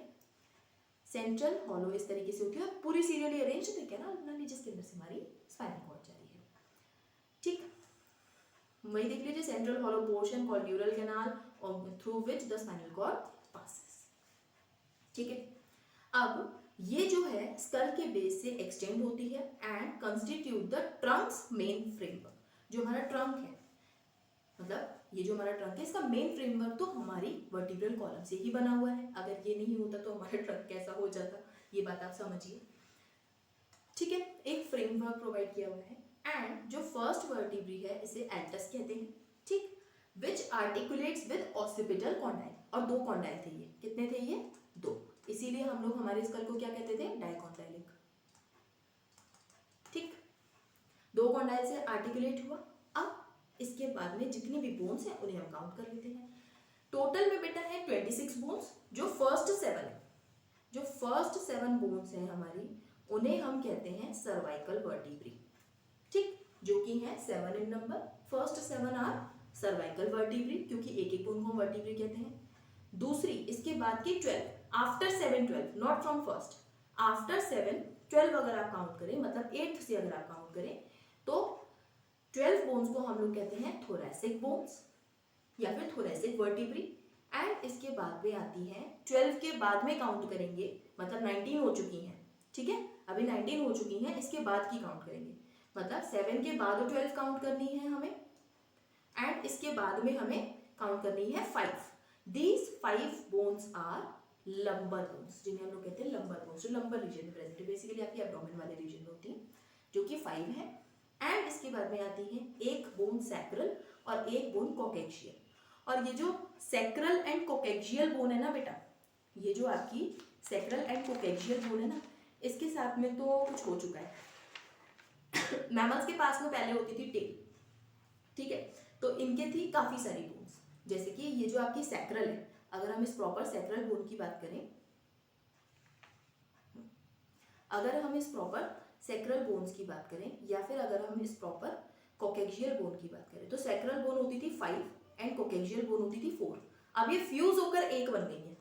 सेंट्रल हॉलो इस तरीके से होती है, पूरी सीरियली अरेंज है कैनाल बना ली जिसके अंदर से हमारी स्पाइनल कॉर्ड जा रही है, ठीक। वही देख लीजिए, central hollow portion called neural canal और through which the spinal cord passes, ठीक है। अब ये जो है स्कल के बेस से एक्सटेंड होती है and constitute the Trunks main framework. जो हमारा ट्रंक है, मतलब ये जो हमारा ट्रंक है, इसका मेन फ्रेमवर्क तो हमारी वर्टिब्रल कॉलम से ही बना हुआ है। अगर ये नहीं होता तो हमारा ट्रंक कैसा हो जाता, ये बात आप समझिए, ठीक है। एक फ्रेमवर्क प्रोवाइड किया हुआ है एंड जो फर्स्ट वर्टिब्री है इसे एल्टस कहते हैं, ठीक, विच आर्टिकुलेट्स विद ऑसिपिटल कॉन्डाइल, और दो कॉन्डाइल थे ये, कितने थे ये, दो, इसीलिए हम लोग हमारे स्कल को क्या कहते थे, डाइकॉन्डाइलिक, ठीक। दो कॉन्डाइल से आर्टिकुलेट हुआ। अब इसके बाद में जितनी भी बोन्स हैं उन्हें हम काउंट कर लेते हैं। टोटल में बेटा है 26 बोन्स। जो फर्स्ट 7 बोन्स हैं हमारी, उन्हें हम कहते हैं सर्वाइकल वर्टिब्री, ठीक, जो कि है 7 in number. First 7 are cervical vertebrae, क्योंकि एक एक बोन को हम वर्टिब्री कहते हैं। दूसरी इसके बाद की 12, after 7 12, not from first, after 7 12 अगर आप काउंट करें, मतलब 8th से अगर आप काउंट करें तो 12 बोन्स को हम लोग कहते हैं थोरैसिक बोन्स या फिर थोरैसिक वर्टिब्री। एंड इसके बाद में आती है 12 के बाद में काउंट करेंगे, मतलब 19 हो चुकी हैं, ठीक है, अभी 19 हो चुकी हैं, इसके बाद की काउंट करेंगे, मतलब 7 के बाद 12 काउंट करनी है हमें एंड इसके बाद में हमें काउंट करनी है 5। These 5 bones are lumbar bones, जिन्हें हम लोग कहते हैं लंबर बोन्स, जो लंबर रीजन में प्रेजेंट है, बेसिकली आपकी एब्डोमेन वाले रीजन में होती हैं, जो कि 5 है। एंड इसके बाद में आती है एक बोन सैक्रल और एक बोन कोकेक्शियल। और ये जो सैक्रल एंड कोकेक्शियल बोन है ना बेटा, ये जो आपकी सैक्रल एंड कोकेक्शियल बोन है ना, इसके साथ में तो कुछ हो चुका है। मैमल्स के पास में पहले होती थी टेल, ठीक है, तो इनके थी काफी सारी बोन्स, जैसे कि ये जो आपकी सैक्रल है, अगर हम इस प्रॉपर सैक्रल बोन की बात करें, अगर हम इस प्रॉपर सैक्रल बोन्स की बात करें या फिर अगर हम इस प्रॉपर कोकेक्शियल बोन की बात करें, तो सैक्रल बोन होती थी 5 एंड कोकेक्शियल बोन होती थी 4। अब ये फ्यूज होकर एक बन गई है,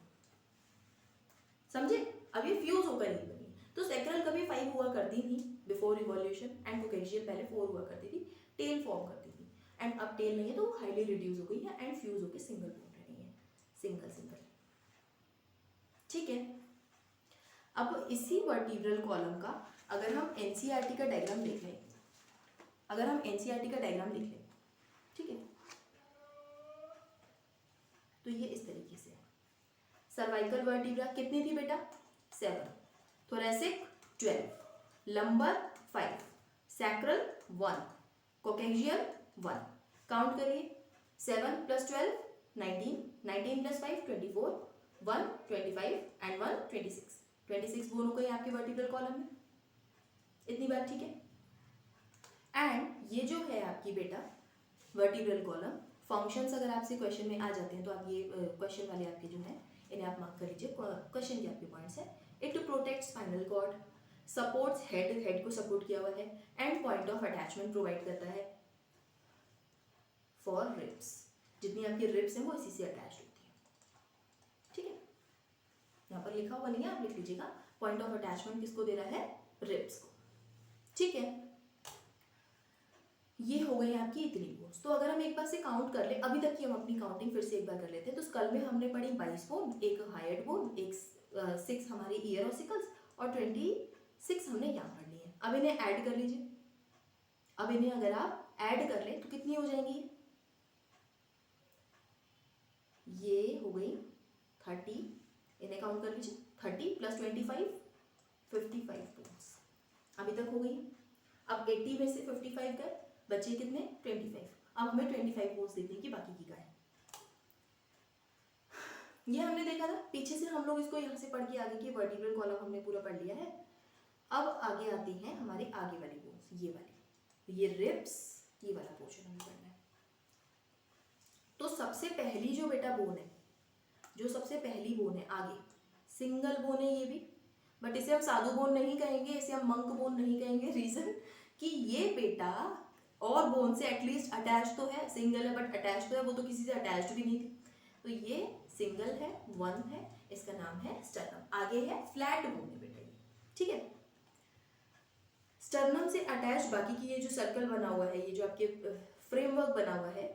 समझे, अब ये फ्यूज होकर एक बनी है। तो सैक्रल कभी 5 हुआ करती थी बिफोर इवोल्यूशन एंड कोकेक्शियल पहले 4 हुआ करती थी, टेल फॉर्म करती थी, एंड अब टेल नहीं है तो हाईली रिड्यूस हो गई है एंड फ्यूज होकर सिंगल बोन रह गई है, सिंगल, ठीक है। अब इसी वर्टिब्रल कॉलम का अगर हम एनसीईआरटी का डायग्राम देख लें, अगर हम एनसीईआरटी का डायग्राम देख लें, ठीक है, तो ये इस तरीके से है। सर्वाइकल वर्टिब्रा कितनी थी बेटा, 7, थोरैसिक 12, लंबर 5, सैक्रल 1, कोकेक्शियल 1। काउंट करिए, 7 + 12 19, 19 + 5 24, 1 25 एंड 1 26। 26 बोन हो गई आपके वर्टिब्रल कॉलम में, इतनी बात, ठीक है। एंड ये जो है आपकी बेटा वर्टिब्रल कॉलम, फंक्शंस अगर आपसे क्वेश्चन में आ जाते हैं तो आप ये क्वेश्चन वाले आपके जो हैं इन्हें आप मार्क कर लीजिए, क्वेश्चन के आपके पॉइंट्स है। It protect spinal cord, supports head, head को सपोर्ट किया हुआ है, and point of attachment provide करता है फॉर रिब्स, जितनी आपकी रिब्स हैं वो इसी से अटैच होती है, ठीक है। यहाँ पर लिखा हुआ नहीं है, आप लिख लीजिएगा, पॉइंट ऑफ अटैचमेंट किसको दे रहा है, रिब्स को, ठीक है। ये हो गई आपकी इतनी बोन्स। तो अगर हम एक बार से काउंट कर ले, अभी तक की हम अपनी काउंटिंग फिर से एक बार कर लेते हैं। तो स्कल में हमने पढ़ी 22 बोन, एक हाइड बोन, एक 6 हमारी ईयर ऑसिकल्स और 26 हमने यहाँ पढ़ ली है। अब इन्हें ऐड कर लीजिए, अब इन्हें अगर आप ऐड कर ले तो कितनी हो जाएंगी, ये हो गई 30, इन्हें काउंट कर लीजिए, 30 + 25 55 बोन्स अभी तक हो गई। अब 80 में से 55 गए, बचे कितने, 25। अब हमें 25 बोन्स देखने की बाकी की का है। ये हमने देखा था पीछे से, हम लोग इसको यहाँ से पढ़ के आगे की वर्टिब्रल कॉलम हमने पूरा पढ़ लिया है। अब आगे आती हैं हमारी आगे वाली बोन्स, ये वाली, ये रिब्स, ये वाला पोर्शन हमें पढ़ना है। तो सबसे पहली जो बेटा बोन है जो सबसे पहली बोन है आगे, सिंगल बोन है ये भी, बट इसे हम साधु बोन नहीं कहेंगे, इसे हम मंक बोन नहीं कहेंगे। रीजन कि ये बेटा और बोन से एटलीस्ट अटैच तो है, सिंगल है बट अटैच तो है, वो तो किसी से अटैच्ड भी नहीं थी, तो ये सिंगल है, वन है, इसका नाम है स्टर्नम। आगे है फ्लैट बोन है बेटा ये, ठीक है। स्टर्नम से अटैच बाकी की ये जो सर्कल बना हुआ है, ये जो आपके फ्रेमवर्क बना हुआ है,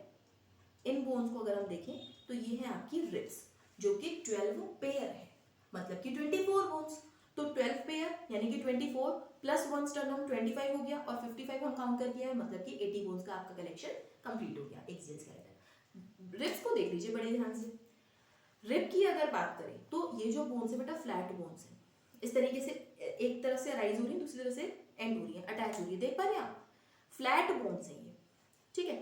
इन बोन्स को अगर हम देखें तो ये है आपकी रिब्स, जो कि 12 पेयर है, मतलब कि 24 बोन्स। तो 12 पेयर यानी कि 24 प्लस 1 स्टर्नम 25 हो गया, और 55 हम काउंट कर दिया है, मतलब कि 80 बोन्स का आपका कलेक्शन कंप्लीट हो गया एक्सियल स्केलेटन। रिब्स को देख लीजिए बड़े ध्यान से। रिब की अगर बात करें तो ये जो बोन्स है बेटा फ्लैट बोन्स है, इस तरीके से एक तरफ से राइज हो रही है, दूसरी तरफ से एंड हो रही है, अटैच हो रही है, देख पा रहे हैं आप, फ्लैट बोन्स है ये, ठीक है।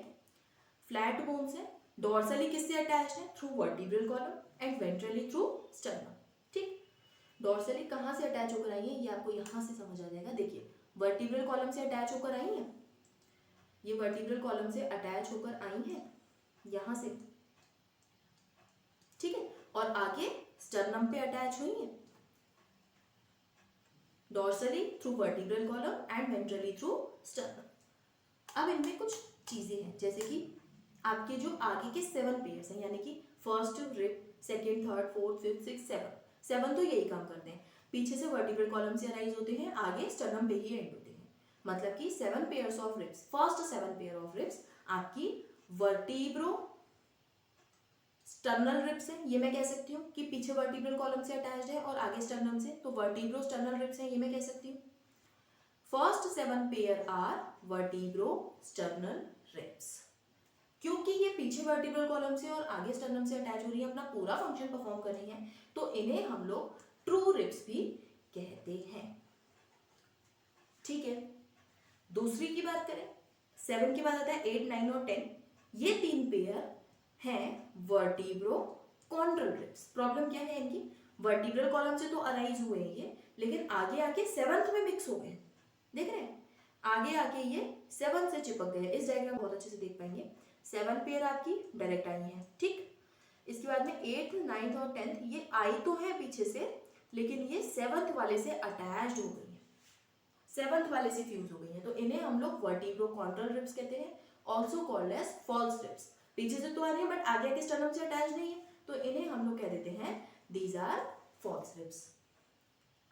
फ्लैट बोन्स है, डॉर्सली किससे अटैच्ड है, through vertebral column and ventrally through sternum, ठीक। डॉर्सली कहाँ से अटैच होकर आई है, ये आपको यहाँ से समझ आ जाएगा। देखिए वर्टिब्रल कॉलम से अटैच होकर आई है, ये वर्टिब्रल कॉलम से अटैच होकर आई है यहाँ से, ठीक है, और आगे स्टर्नम पे अटैच हुई है, dorsally through vertebral column and ventrally through sternum. अब इनमें कुछ चीजें हैं, जैसे कि आपके जो आगे के 7 पेयर्स हैं, यानी कि first rib, second, third, fourth, fifth, six, seven तो यही काम करते हैं, पीछे से वर्टिब्रल कॉलम से अराइज होते हैं, आगे स्टर्नम पे ही एंड होते हैं, मतलब कि 7 pairs of ribs, first 7 pair of ribs आपकी वर्टिब्रो स्टर्नल रिब्स है, ये मैं कह सकती हूँ कि पीछे वर्टिब्रल कॉलम से अटैच्ड है और आगे स्टर्नम से, तो वर्टिब्रो स्टर्नल रिब्स है, ये मैं कह सकती हूँ। First 7 pair are vertebrosternal ribs, क्योंकि ये पीछे वर्टिब्रल कॉलम से और आगे स्टर्नम से अटैच हो रही है, अपना पूरा फंक्शन परफॉर्म कर रही है, तो इन्हें हम लोग ट्रू रिब्स भी कहते हैं, ठीक है। दूसरी की बात करें, 7 के बाद आता है 8, 9 और 10, ये 3 पेयर हैं वर्टिब्रो कॉन्ड्रल रिब्स। प्रॉब्लम क्या है इनकी, वर्टिब्रल कॉलम से तो अराइज हुए हैं ये, लेकिन आगे आके 7th में मिक्स हो गए, देख रहे हैं, आगे आके ये 7 से चिपक गए, इस डायग्राम बहुत अच्छे से देख पाएंगे। 7 पेयर आपकी डायरेक्ट आई है, ठीक। इसके बाद में 8th, 9th और 10th ये आई तो है पीछे से, लेकिन ये 7th वाले से अटैच्ड हो गई है, 7th वाले से फ्यूज हो गई है, तो इन्हें हम लोग वर्टिब्रो कॉन्ड्रल रिब्स कहते हैं, also called as false ribs. पीछे से तो आ रही है बट आगे के स्टर्नम से अटैच नहीं है, तो इन्हें हम लोग कह देते हैं दीज आर फॉल्स रिब्स।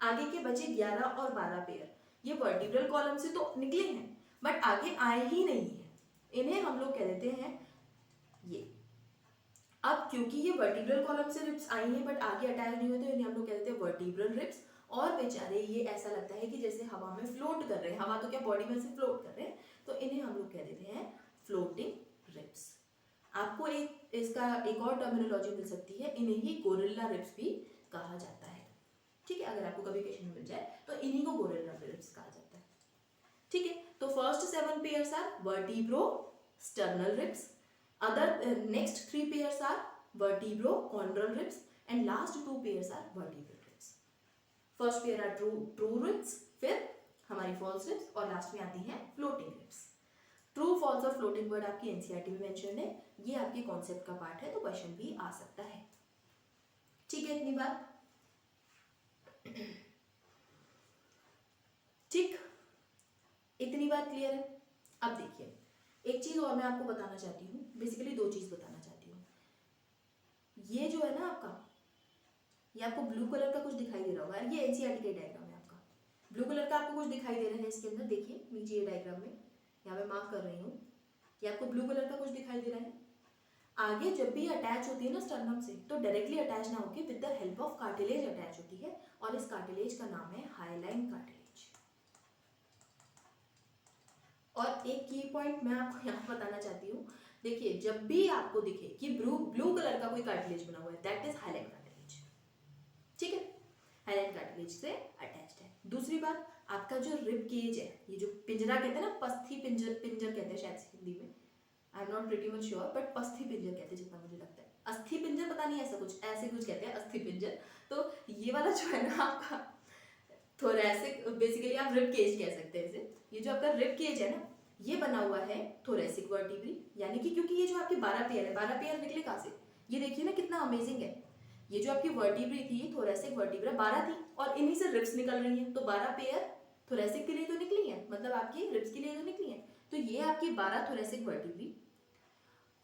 आगे के बचे 11 और 12 पेयर, ये वर्टिब्रल कॉलम से तो निकले हैं बट आगे आए ही नहीं है, इन्हें हम लोग कह देते हैं ये। अब क्योंकि ये वर्टिब्रल कॉलम से रिब्स आई हैं बट आगे अटैच नहीं हुए, तो इन्हें हम लोग कह देते हैं वर्टिब्रल रिब्स, और बेचारे ये ऐसा लगता है कि जैसे हवा में फ्लोट कर रहे हैं, हवा तो क्या बॉडी में से फ्लोट कर रहे हैं, तो इन्हें हम लोग कह देते हैं फ्लोटिंग रिब्स। आपको एक इसका एक और टर्मिनोलॉजी मिल सकती है, इन्हें ही गोरिल्ला रिब्स भी कहा जाता है, ठीक है। अगर आपको कभी क्वेश्चन में मिल जाए तो इन्हीं को गोरिल्ला रिब्स कहा जाता है, ठीक है। तो first 7 pairs are vertebrosternal ribs, other next 3 pairs are vertebrochondral ribs, and last 2 pairs are vertebral ribs. First pair are true ribs, फिर हमारी फॉल्स रिब्स, और लास्ट में आती हैं फ्लोटिंग रिब्स। ट्रू, फॉल्स और floating word आपकी NCERT में mention है, ये आपके कॉन्सेप्ट का पार्ट है, तो क्वेश्चन भी आ सकता है, ठीक है। इतनी बात ठीक, इतनी बात क्लियर है। अब देखिए एक चीज और मैं आपको बताना चाहती हूँ, बेसिकली 2 चीज बताना चाहती हूँ। ये जो है ना आपका, ये आपको ब्लू कलर का कुछ दिखाई दे रहा होगा, ये एनसीईआरटी का डायग्राम है आपका, ब्लू कलर का आपको कुछ दिखाई दे रहा है इसके अंदर, देखिए नीचे ये डायग्राम में, यहाँ मैं मार्क कर रही हूँ, ये आपको ब्लू कलर का कुछ दिखाई दे रहा है। आगे जब भी अटैच होती है ना स्टर्नम से, तो डायरेक्टली अटैच ना होकर with the help of cartilage attach होती है, और इस कार्टिलेज का नाम है हाइलाइन कार्टिलेज। और एक की पॉइंट मैं आपको यहाँ बताना चाहती हूँ, देखिए जब भी आपको दिखे कि ब्लू कलर का कोई कार्टिलेज बना हुआ है, दैट इज हाइलाइन कार्टिलेज, ठीक है, हाइलाइन कार्टिलेज से अटैच्ड है। दूसरी बात, आपका जो रिब केज है, ये जो पिंजरा कहते हैं ना, पस्थि पिंजर कहते हैं शायद हिंदी में, I am not pretty much sure, but पस्थि पिंजर कहते हैं जितना मुझे लगता है, अस्थि पिंजर पता नहीं, ऐसे कुछ कहते हैं अस्थि पिंजर। तो ये वाला जो है ना आपका थोरैसिक, बेसिकली आप रिब केज कह सकते हैं इसे, ये जो आपका रिब केज है ना, ये बना हुआ है थोरैसिक वर्टिब्री, यानी कि क्योंकि ये जो आपके 12 पेयर है, 12 पेयर निकले कहाँ से, ये देखिए ना कितना अमेजिंग है, ये जो आपकी वर्टिब्री थी, थोरेसिक वर्टिब्रा 12 थी और इन्हीं से रिब्स निकल रही हैं, तो 12 पेयर थोरेसिक के लिए तो निकली हैं, मतलब आपकी रिब्स के लिए तो निकली हैं। तो ये आपकी 12 थोरेसिक वर्टिब्री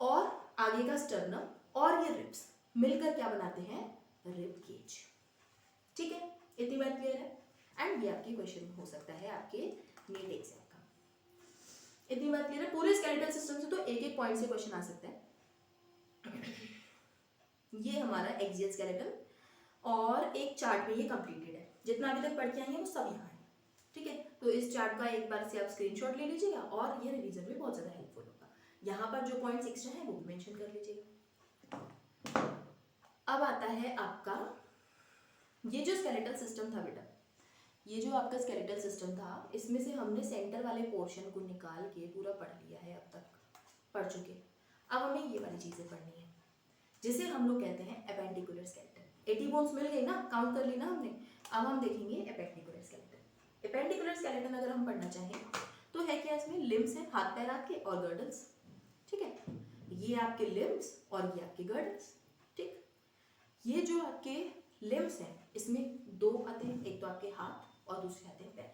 और आगे का स्टर्नम और ये रिब्स मिलकर क्या बनाते हैं, रिब केज। ठीक है, इतनी बात क्लियर है। एंड ये आपकी क्वेश्चन हो सकता है आपके नीट एग्जाम का। इतनी बात क्लियर है। पूरे स्केलेटल सिस्टम से तो एक एक पॉइंट से क्वेश्चन आ सकता है। ये हमारा एक्सियल स्केलेटन और एक चार्ट में ये कंप्लीटेड है। जितना अभी तक पढ़ के आई है वो सब यहाँ है। ठीक है, तो इस चार्ट का एक बार से आप स्क्रीनशॉट ले लीजिएगा और ये रिवीजन में बहुत ज़्यादा हेल्पफुल होगा। यहाँ पर जो पॉइंट्स एक्स्ट्रा है वो भी मेंशन कर लीजिएगा। अब आता है आपका ये जो स्केलेटल सिस्टम था बेटा, ये जो आपका स्केलेटल सिस्टम था, इसमें से हमने सेंटर वाले पोर्शन को निकाल के पूरा पढ़ लिया है, अब तक पढ़ चुके। अब हमें ये वाली चीज़ें पढ़नी है जिसे हम लोग कहते हैं एपेंडिकुलर स्केलेटन। 80 बोन्स मिल गई ना, काउंट कर ली ना हमने। अब हम देखेंगे एपेंडिकुलर स्केलेटन। एपेंडिकुलर स्केलेटन अगर हम पढ़ना चाहें तो है क्या, इसमें लिम्स हैं, हाथ पैर आपके और गर्डल्स। ठीक है, ये आपके लिम्स और ये आपके गर्डल्स। ठीक, ये जो आपके लिम्स हैं इसमें दो आते हैं, एक तो आपके हाथ और दूसरे आते हैं पैर।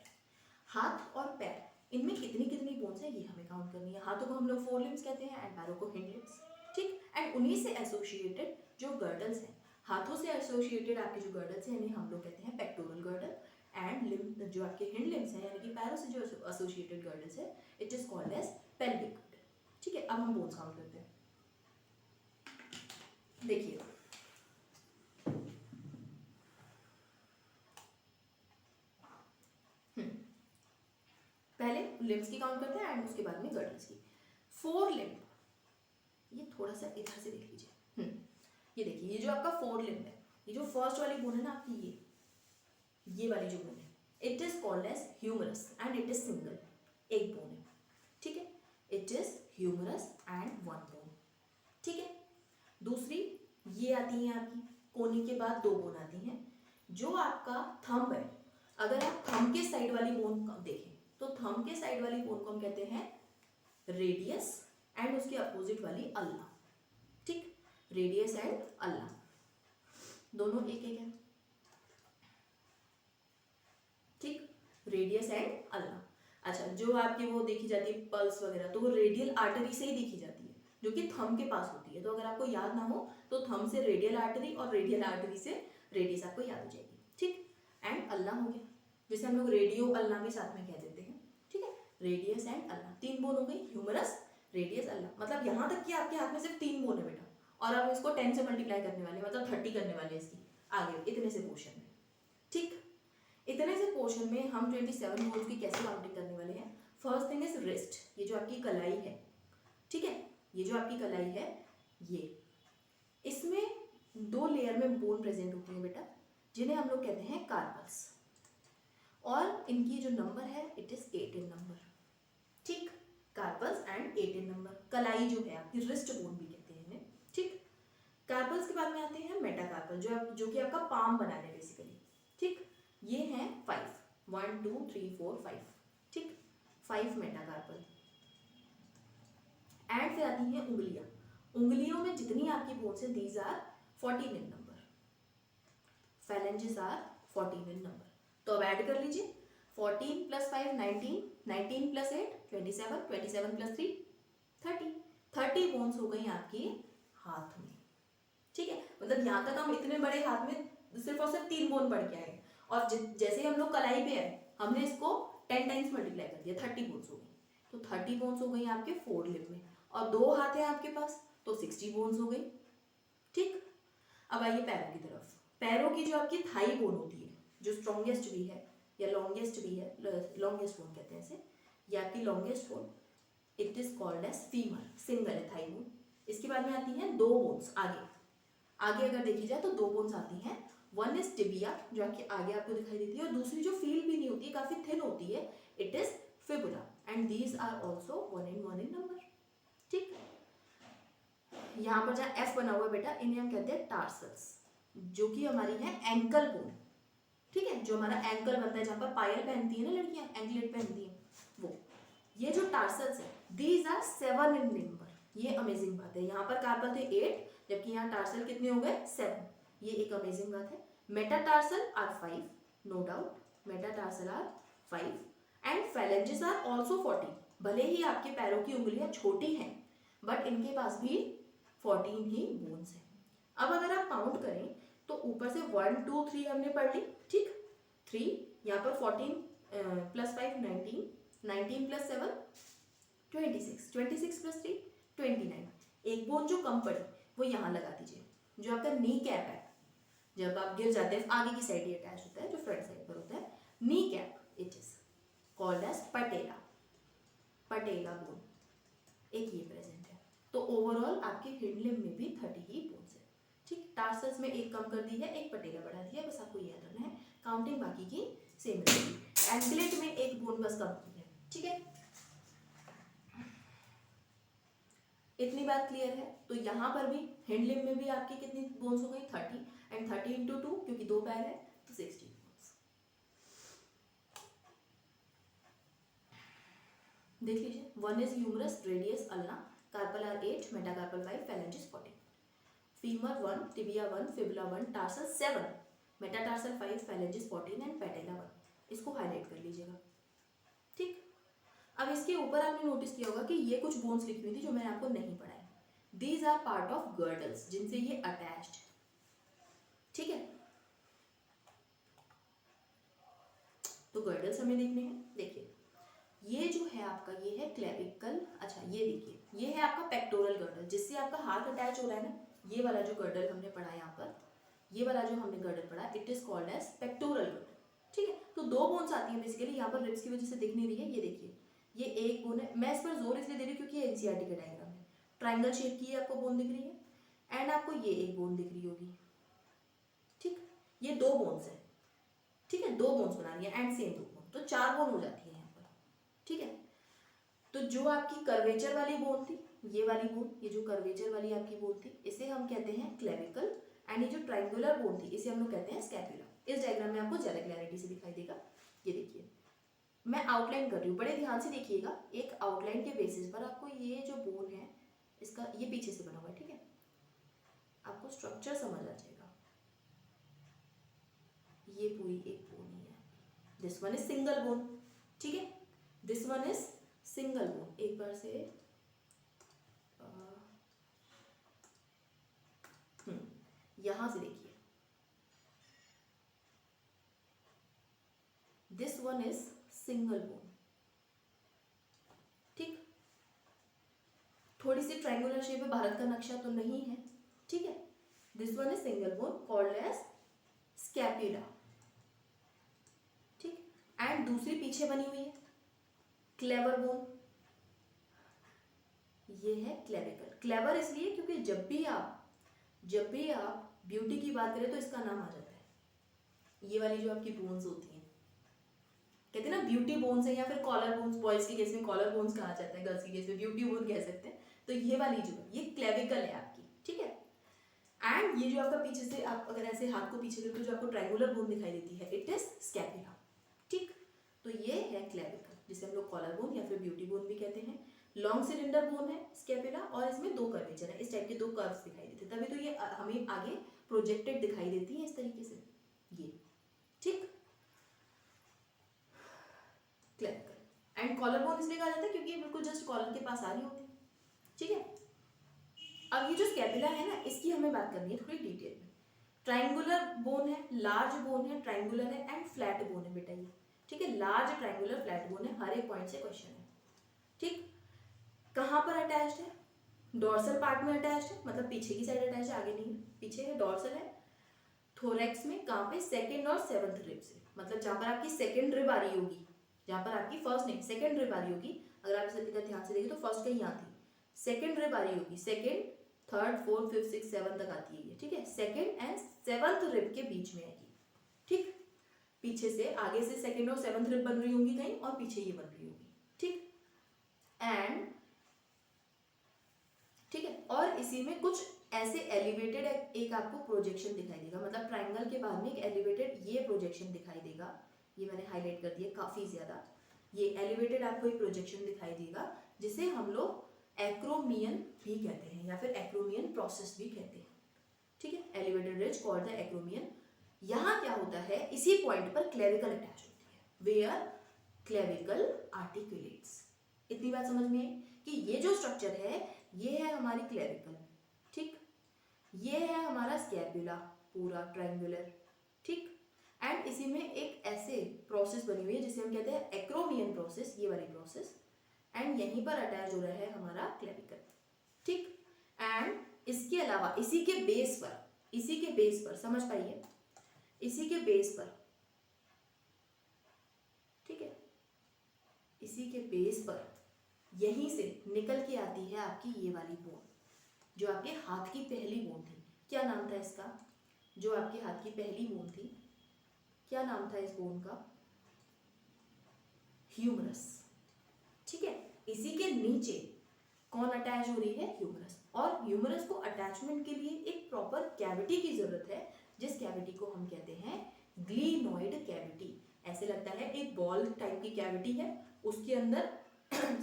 हाथ और पैर, इनमें कितनी कितनी बोन्स है ये हमें काउंट करनी है। हाथों को हम लोग फोर लिम्स कहते हैं एंड पैरों को हिंड लिम्स। ठीक, एंड उन्हीं से एसोसिएटेड जो गर्डल्स हैं, हाथों से एसोसिएटेड आपके जो गर्डल्स हैं इन्हें हम लोग कहते हैं पेक्टोरल गर्डल। एंड लिम जो आपके हिंड लिम्स हैं यानी कि पैरों से जो एसोसिएटेड गर्डल्स है, it is called as pelvic girdle. ठीक है, अब हम बोन्स काउंट करते हैं। देखिए पहले लिम्स की काउंट करते हैं एंड उसके बाद में गर्डल्स की। फोर लिम्ब, ये थोड़ा सा इधर से देख लीजिए। ये देखिए, ये जो आपका फोर लिम्ब है, ये जो फर्स्ट वाली बोन है ना आपकी, ये वाली जो बोन है, it is called as humerus and it is single, एक बोन है। ठीक है, it is humerus and one bone. ठीक है, दूसरी ये आती है आपकी, कोनी के बाद दो बोन आती हैं। जो आपका थंब है, अगर आप थंब के साइड वाली बोन देखें तो थंब के साइड वाली बोन को हम कहते हैं रेडियस एंड उसके अपोजिट वाली अल्ला। ठीक, रेडियस एंड अल्ला दोनों एक एक है। ठीक, रेडियस एंड अल्ला। अच्छा, जो आपकी वो देखी जाती है पल्स वगैरह, तो वो रेडियल आर्टरी से ही देखी जाती है, जो कि थंब के पास होती है। तो अगर आपको याद ना हो तो थंब से रेडियल आर्टरी और रेडियल आर्टरी से रेडियस आपको याद हो जाएगी। ठीक, एंड अल्ला हो गया, जिसे हम लोग रेडियो अल्ला भी साथ में कह देते हैं। ठीक है, रेडियस एंड अल्ला, तीन बोन हो गई, ह्यूमरस, रेडियस, अल्ला। मतलब यहाँ तक कि आपके हाथ में सिर्फ तीन बोन है बेटा, और आप इसको 10 से मल्टीप्लाई करने वाले, मतलब 30 करने वाले इसकी आगे इतने से पोर्शन में। ठीक, इतने से पोर्शन में हम 27 बोन्स की कैसे काउंटिंग करने वाले हैं। फर्स्ट थिंग इज रिस्ट, ये जो आपकी कलाई है। ठीक है, ये जो आपकी कलाई है, ये इसमें दो लेयर में बोन प्रेजेंट होती है बेटा, जिन्हें हम लोग कहते हैं कार्पल्स, और इनकी जो नंबर है इट इज 8 इन नंबर। ठीक, कार्पल्स एंड 8 इन नंबर। कलाई जो है आपकी रिस्ट बोन भी कहते हैं इन्हें। ठीक, कार्पल्स के बाद में आते हैं मेटाकार्पल, जो कि आपका पाम बनाने है बेसिकली। ठीक, ये हैं 5, 1 2 3 4 5। ठीक, 5 मेटाकार्पल। एंड फिर आती हैं उंगलियां। उंगलियों में जितनी आपकी बोन्स हैं these are 14 in number, phalanges are 14 in number. तो अब ऐड कर लीजिए, 14 + 5 19, 19 + 8 27, 27 + 3 30, 30 बोन्स हो गई आपकी हाथ में। ठीक है, मतलब यहाँ तक हम इतने बड़े हाथ में सिर्फ और सिर्फ 3 बोन पढ़ के आए, और जैसे हम लोग कलाई पे है हमने इसको 10 टाइम्स मल्टीप्लाई कर दिया, 30 बोन्स हो गई। तो 30 बोन्स हो गई आपके फोर लिप में, और 2 हाथ है आपके पास तो 60 बोन्स हो गई। ठीक, अब आइए पैरों की तरफ। पैरों की जो आपकी थाई बोन होती है, जो स्ट्रॉन्गेस्ट भी है या लॉन्गेस्ट भी है, लॉन्गेस्ट बोन कहते हैं इसे, ये आपकी longest bone, it is called as femur, single है थाई बोन। इसके बाद में आती हैं 2 बोन्स आगे। आगे अगर देखी जाए तो 2 बोन्स आती हैं, वन इज टिबिया जो आपके आगे आपको दिखाई देती है, और दूसरी जो फील भी नहीं होती है, काफी थिन होती है, it is fibula, and these are also 1 in number. ठीक, यहाँ पर जहाँ एफ बना हुआ है बेटा, इन्हें हम कहते हैं टार्सल्स, जो कि हमारी है एंकल बोन। ठीक है, जो हमारा एंकल बनता है, जहाँ पर पायल पहनती है ना लड़कियां, एंकलेट पहनती हैं, वो ये जो टार्सल्स है दीज आर 7 इन नंबर। ये अमेजिंग बात है, यहाँ पर कार्पल थे 8, जबकि यहाँ टार्सल कितने हो गए 7। ये एक अमेजिंग बात है। Metatarsal are 5, no doubt, metatarsal are 5 and phalanges are also 14। भले ही आपके पैरों की उंगलियां छोटी हैं बट इनके पास भी 14 ही बोन्स हैं। अब अगर आप काउंट करें तो ऊपर से 1 2 3 हमने पढ़ ली, ठीक, 3, यहाँ पर 14 प्लस 5 19, 19 प्लस 7 26, 26 प्लस 3 29। एक बोन जो कम पड़ी वो यहाँ लगा दीजिए, जो आपका नी कैप है, जब आप गिर जाते हैं आगे की साइड ही अटैच होता है, जो फ्रंट साइड पर होता है, knee cap, it is called as patella, patella bone, एक ये प्रेजेंट है। तो ओवरऑल आपके हिंड लिम्ब में भी 30 ही बोन्स है, ठीक। टार्सल्स में एक कम कर दी है, एक पटेला बढ़ा दिया, बस आपको याद रखना है, काउंटिंग बाकी की सेम रहेगी। एंकलेट में एक बोन बस कम की है, ठीक है। इतनी बात क्लियर है। तो यहाँ पर भी हिंड लिम्ब में भी आपकी कितनी बोन्स हो गई, 30, एंड 30 इंटू 2 क्योंकि 2 पैर है तो 60 बोन्स। देख लीजिए, 1 is humerus, radius ulna, carpal are 8, metacarpal 5, phalanges 14, femur 1, tibia 1, fibula 1, tarsal 7, metatarsal 5, phalanges 14 and patella 1। इसको हाईलाइट कर लीजिएगा, ठीक। अब इसके ऊपर आपने नोटिस किया होगा कि ये कुछ बोन्स लिखी हुई थी जो मैंने आपको नहीं पढ़ाई। These are part of girdles, जिनसे ये अटैच्ड, ठीक है। तो गर्डल्स हमें देखने हैं। देखिए ये जो है आपका, ये है क्लेविकल, अच्छा ये देखिए, ये है आपका पेक्टोरल गर्डल, जिससे आपका हाथ अटैच हो रहा है ना, ये वाला जो गर्डल हमने पढ़ा यहाँ पर, ये वाला जो हमने गर्डल पढ़ा, it is called as pectoral girdle, ठीक है। तो 2 बोन्स आती हैं बेसिकली, यहाँ पर रिब्स की वजह से दिख नहीं रही है, ये देखिए, ये एक बोन है, मैं इस पर जोर इसलिए दे रही हूँ क्योंकि ये एनसीईआरटी का डायग्राम है, ट्राइंगल शेप की आपको बोन दिख रही है एंड आपको ये एक बोन दिख रही होगी, ठीक। ये 2 बोन्स है, ठीक है, 2 बोन्स बना रही है एंड सेम 2 बोन, तो 4 बोन हो जाती है यहाँ पर, ठीक है। तो जो आपकी कर्वेचर वाली बोन थी, ये वाली बोन, ये जो कर्वेचर वाली आपकी बोन थी, इसे हम कहते हैं क्लेविकल, एंड ये जो ट्राइंगुलर बोन थी इसे हम लोग कहते हैं स्कैपुला। इस डायग्राम में आपको ज्यादा क्लैरिटी से दिखाई देगा। ये देखिए, मैं आउटलाइन कर रही हूँ, बड़े ध्यान से देखिएगा, एक आउटलाइन के बेसिस पर आपको ये जो बोन है, इसका ये पीछे से बना हुआ है, ठीक है, आपको स्ट्रक्चर समझ आ जाएगा। ये पूरी एक बोन ही है, this one is single bone, ठीक है, this one is single bone. एक बार से यहां से देखिए, this one is single bone, ठीक। थोड़ी सी ट्रायंगुलर शेप में भारत का नक्शा तो नहीं है, ठीक है। This one is single bone called as scapula, ठीक। एंड दूसरी पीछे बनी हुई है क्लेवर बोन, ये है क्लेविकल। क्लेवर इसलिए क्योंकि जब भी आप ब्यूटी की बात करें तो इसका नाम आ जाता है। ये वाली जो आपकी बोन्स होती हैं, कहते हैं ना ब्यूटी बोन्स है, या फिर कॉलर बोन्स, बॉयज के केस में कॉलर बोन्स कहा जाता है, गर्ल्स के केस में ब्यूटी बोन कह सकते हैं। तो ये वाली जो है ये क्लेविकल है आपकी, ठीक है। एंड ये जो आपका पीछे से, आप अगर ऐसे हाथ को पीछे करके जो आपको ट्रायंगुलर बोन दिखाई देती है, इट इज स्कैपुला, ठीक। तो ये है क्लेविकल, जिसे हम लोग कॉलर बोन या फिर ब्यूटी बोन भी कहते हैं। लॉन्ग सिलेंडर बोन है स्कैपुला, और इसमें 2 कर्वेचर है, इस टाइप के 2 कर्व्स दिखाई देते हैं, तभी तो ये हमें आगे प्रोजेक्टेड दिखाई देती है इस तरीके से, ये, ठीक। क्लेविकल एंड कॉलर बोन इसलिए कहा जाता है क्योंकि ये बिल्कुल जस्ट कॉलर के पास आ रही होती है, ठीक है। अब ये जो स्कैपुला है ना, इसकी हमें बात करनी है थोड़ी डिटेल में। ट्राइंगुलर बोन है, लार्ज बोन है, ट्राइंगुलर है एंड फ्लैट बोन है बेटा, ये, ठीक है। लार्ज, ट्राइंगुलर, फ्लैट बोन है, हर एक पॉइंट से क्वेश्चन है, ठीक। कहाँ पर अटैच्ड है, डोर्सल पार्ट में अटैच्ड है, मतलब पीछे की साइड अटैच्ड है, आगे नहीं है, पीछे है, डोर्सल है। थोरैक्स में कहाँ पे, 2nd और 7th रिब से, मतलब जहाँ पर आपकी 2nd रिब आ रही होगी, जहाँ पर आपकी फर्स्ट नहीं 2nd रिब आ रही होगी, अगर आप इसे ध्यान से देखें तो फर्स्ट कहीं यहाँ थी, 2nd रिब आ रही होगी, 2nd, 3rd, 4th, 5th, 6th, 7th तक आती है ये, ठीक है। 2nd एंड 7th रिब के बीच में आएगी, ठीक। पीछे से, आगे से 2nd और 7th रिब बन रही होंगी कहीं, और पीछे ये बन रही होगी, ठीक। एंड ठीक है, और इसी में कुछ ऐसे एलिवेटेड एक आपको प्रोजेक्शन दिखाई देगा, मतलब ट्राइंगल के बाद में एक एलिवेटेड ये प्रोजेक्शन दिखाई देगा, ये मैंने हाईलाइट कर दिया काफी ज्यादा, ये एलिवेटेड आपको एक प्रोजेक्शन दिखाई देगा, जिसे हम लोग एक्रोमियन भी कहते हैं, या फिर एक्रोमियन प्रोसेस भी कहते हैं, ठीक है, elevated ridge called the acromion. यहाँ क्या होता है, इसी पॉइंट पर क्लेविकल अटैच होती है, वेयर क्लेविकल आर्टिकुलेट्स। इतनी बात समझ में आई कि ये जो स्ट्रक्चर है ये है हमारी क्लेविकल, ठीक, ये है हमारा स्कैपुला पूरा ट्रायंगुलर, ठीक, एंड इसी में एक ऐसे प्रोसेस बनी हुई है जिसे हम कहते हैं एक्रोमियन प्रोसेस, ये वाली प्रोसेस, एंड यहीं पर अटैच हो रहा है हमारा क्लेविकल, ठीक। एंड इसके अलावा इसी के बेस पर समझ पाइए, इसी के बेस पर, ठीक है, इसी के बेस पर यहीं से निकल के आती है आपकी ये वाली बोन, जो आपके हाथ की पहली बोन थी। क्या नाम था इसका, जो आपके हाथ की पहली बोन थी, क्या नाम था इस बोन का, ह्यूमरस, ठीक है। इसी के नीचे कौन अटैच हो रही है, ह्यूमरस, और ह्यूमरस को अटैचमेंट के लिए एक प्रॉपर कैविटी की जरूरत है, जिस कैविटी को हम कहते हैं ग्लीनॉइड कैविटी। ऐसे लगता है एक बॉल टाइप की कैविटी है, उसके अंदर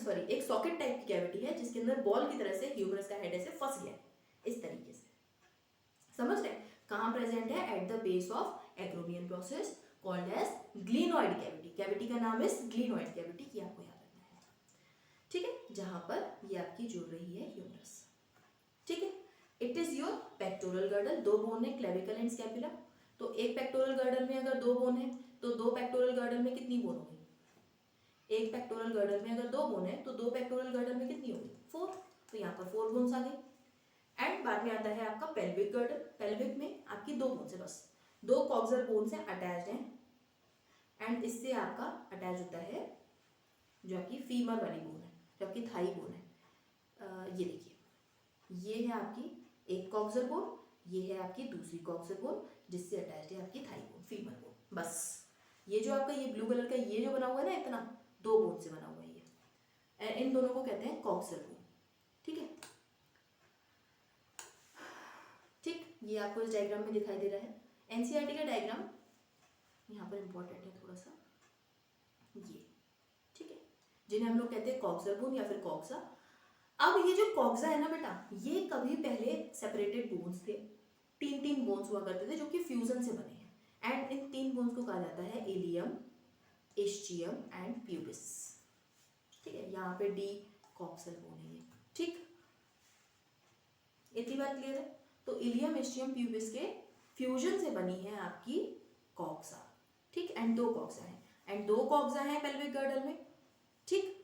सॉरी एक सॉकेट टाइप की कैविटी है जिसके अंदर बॉल की तरह से ह्यूमरस का हेड ऐसे फंस गया है, इस तरीके से, समझ रहे। कहाँ प्रेजेंट है, at the base of acromion process called as glenoid cavity. Cavity का नाम इज ग्लीनॉइड कैविटी, ये आपको याद रखना है, ठीक है, जहां पर ये आपकी जुड़ रही है ह्यूमरस, ठीक है। It is your pectoral girdle, दो बोन है क्लेविकल एंड स्कैपुला। तो एक पेक्टोरल गर्डल में अगर दो बोन है तो दो पेक्टोरल गर्डल में कितनी बोन होगी, एक पेक्टोरल गर्डल में अगर दो बोन है तो दो पेक्टोरल गर्डल में कितनी होगी, 4, तो यहाँ पर 4 बोन्स आ गई। एंड बाद में आता है आपका पेल्विक गर्डल, पेल्विक में आपकी दो बोन्स है, बस दो कॉक्सर बोन्स हैं अटैच्ड हैं, एंड इससे आपका अटैच होता है जो आपकी फीमर वाली बोन है, जो आपकी थाई बोन है। ये देखिए, ये है आपकी एक कॉक्सर बोन, ये है आपकी दूसरी कॉक्सर बोन, जिससे अटैच्ड है आपकी थाई बोन, फीमर बोन। बस ये जो आपका ये ब्लू कलर का ये जो बना हुआ है ना, इतना दो बोन से बना हुआ है ये, इन दोनों को कहते हैं कॉक्सर बोन, ठीक है, ठीक। ये आपको इस डायग्राम में दिखाई दे रहा है, एनसीईआरटी का डायग्राम यहाँ पर इंपॉर्टेंट है थोड़ा सा, ये, ठीक है, जिन्हें हम लोग कहते हैं कॉक्सर बोन या फिर कॉक्सा। अब ये जो कॉक्सा है ना बेटा, ये कभी पहले सेपरेटेड बोन्स थे, तीन बोन्स हुआ करते थे जो कि फ्यूजन से बने हैं, एंड इन 3 बोन्स को कहा जाता है इलियम, इस्चियम एंड प्यूबिस, ठीक है। यहाँ पे डी कॉक्सल बोन है ये, ठीक, इतनी बात क्लियर है। तो इलियम, इस्चियम, प्यूबिस के फ्यूजन से बनी है आपकी कॉक्सा, ठीक, एंड दो कॉक्सा है, एंड दो कॉक्सा है पेल्विक गर्डल में, ठीक,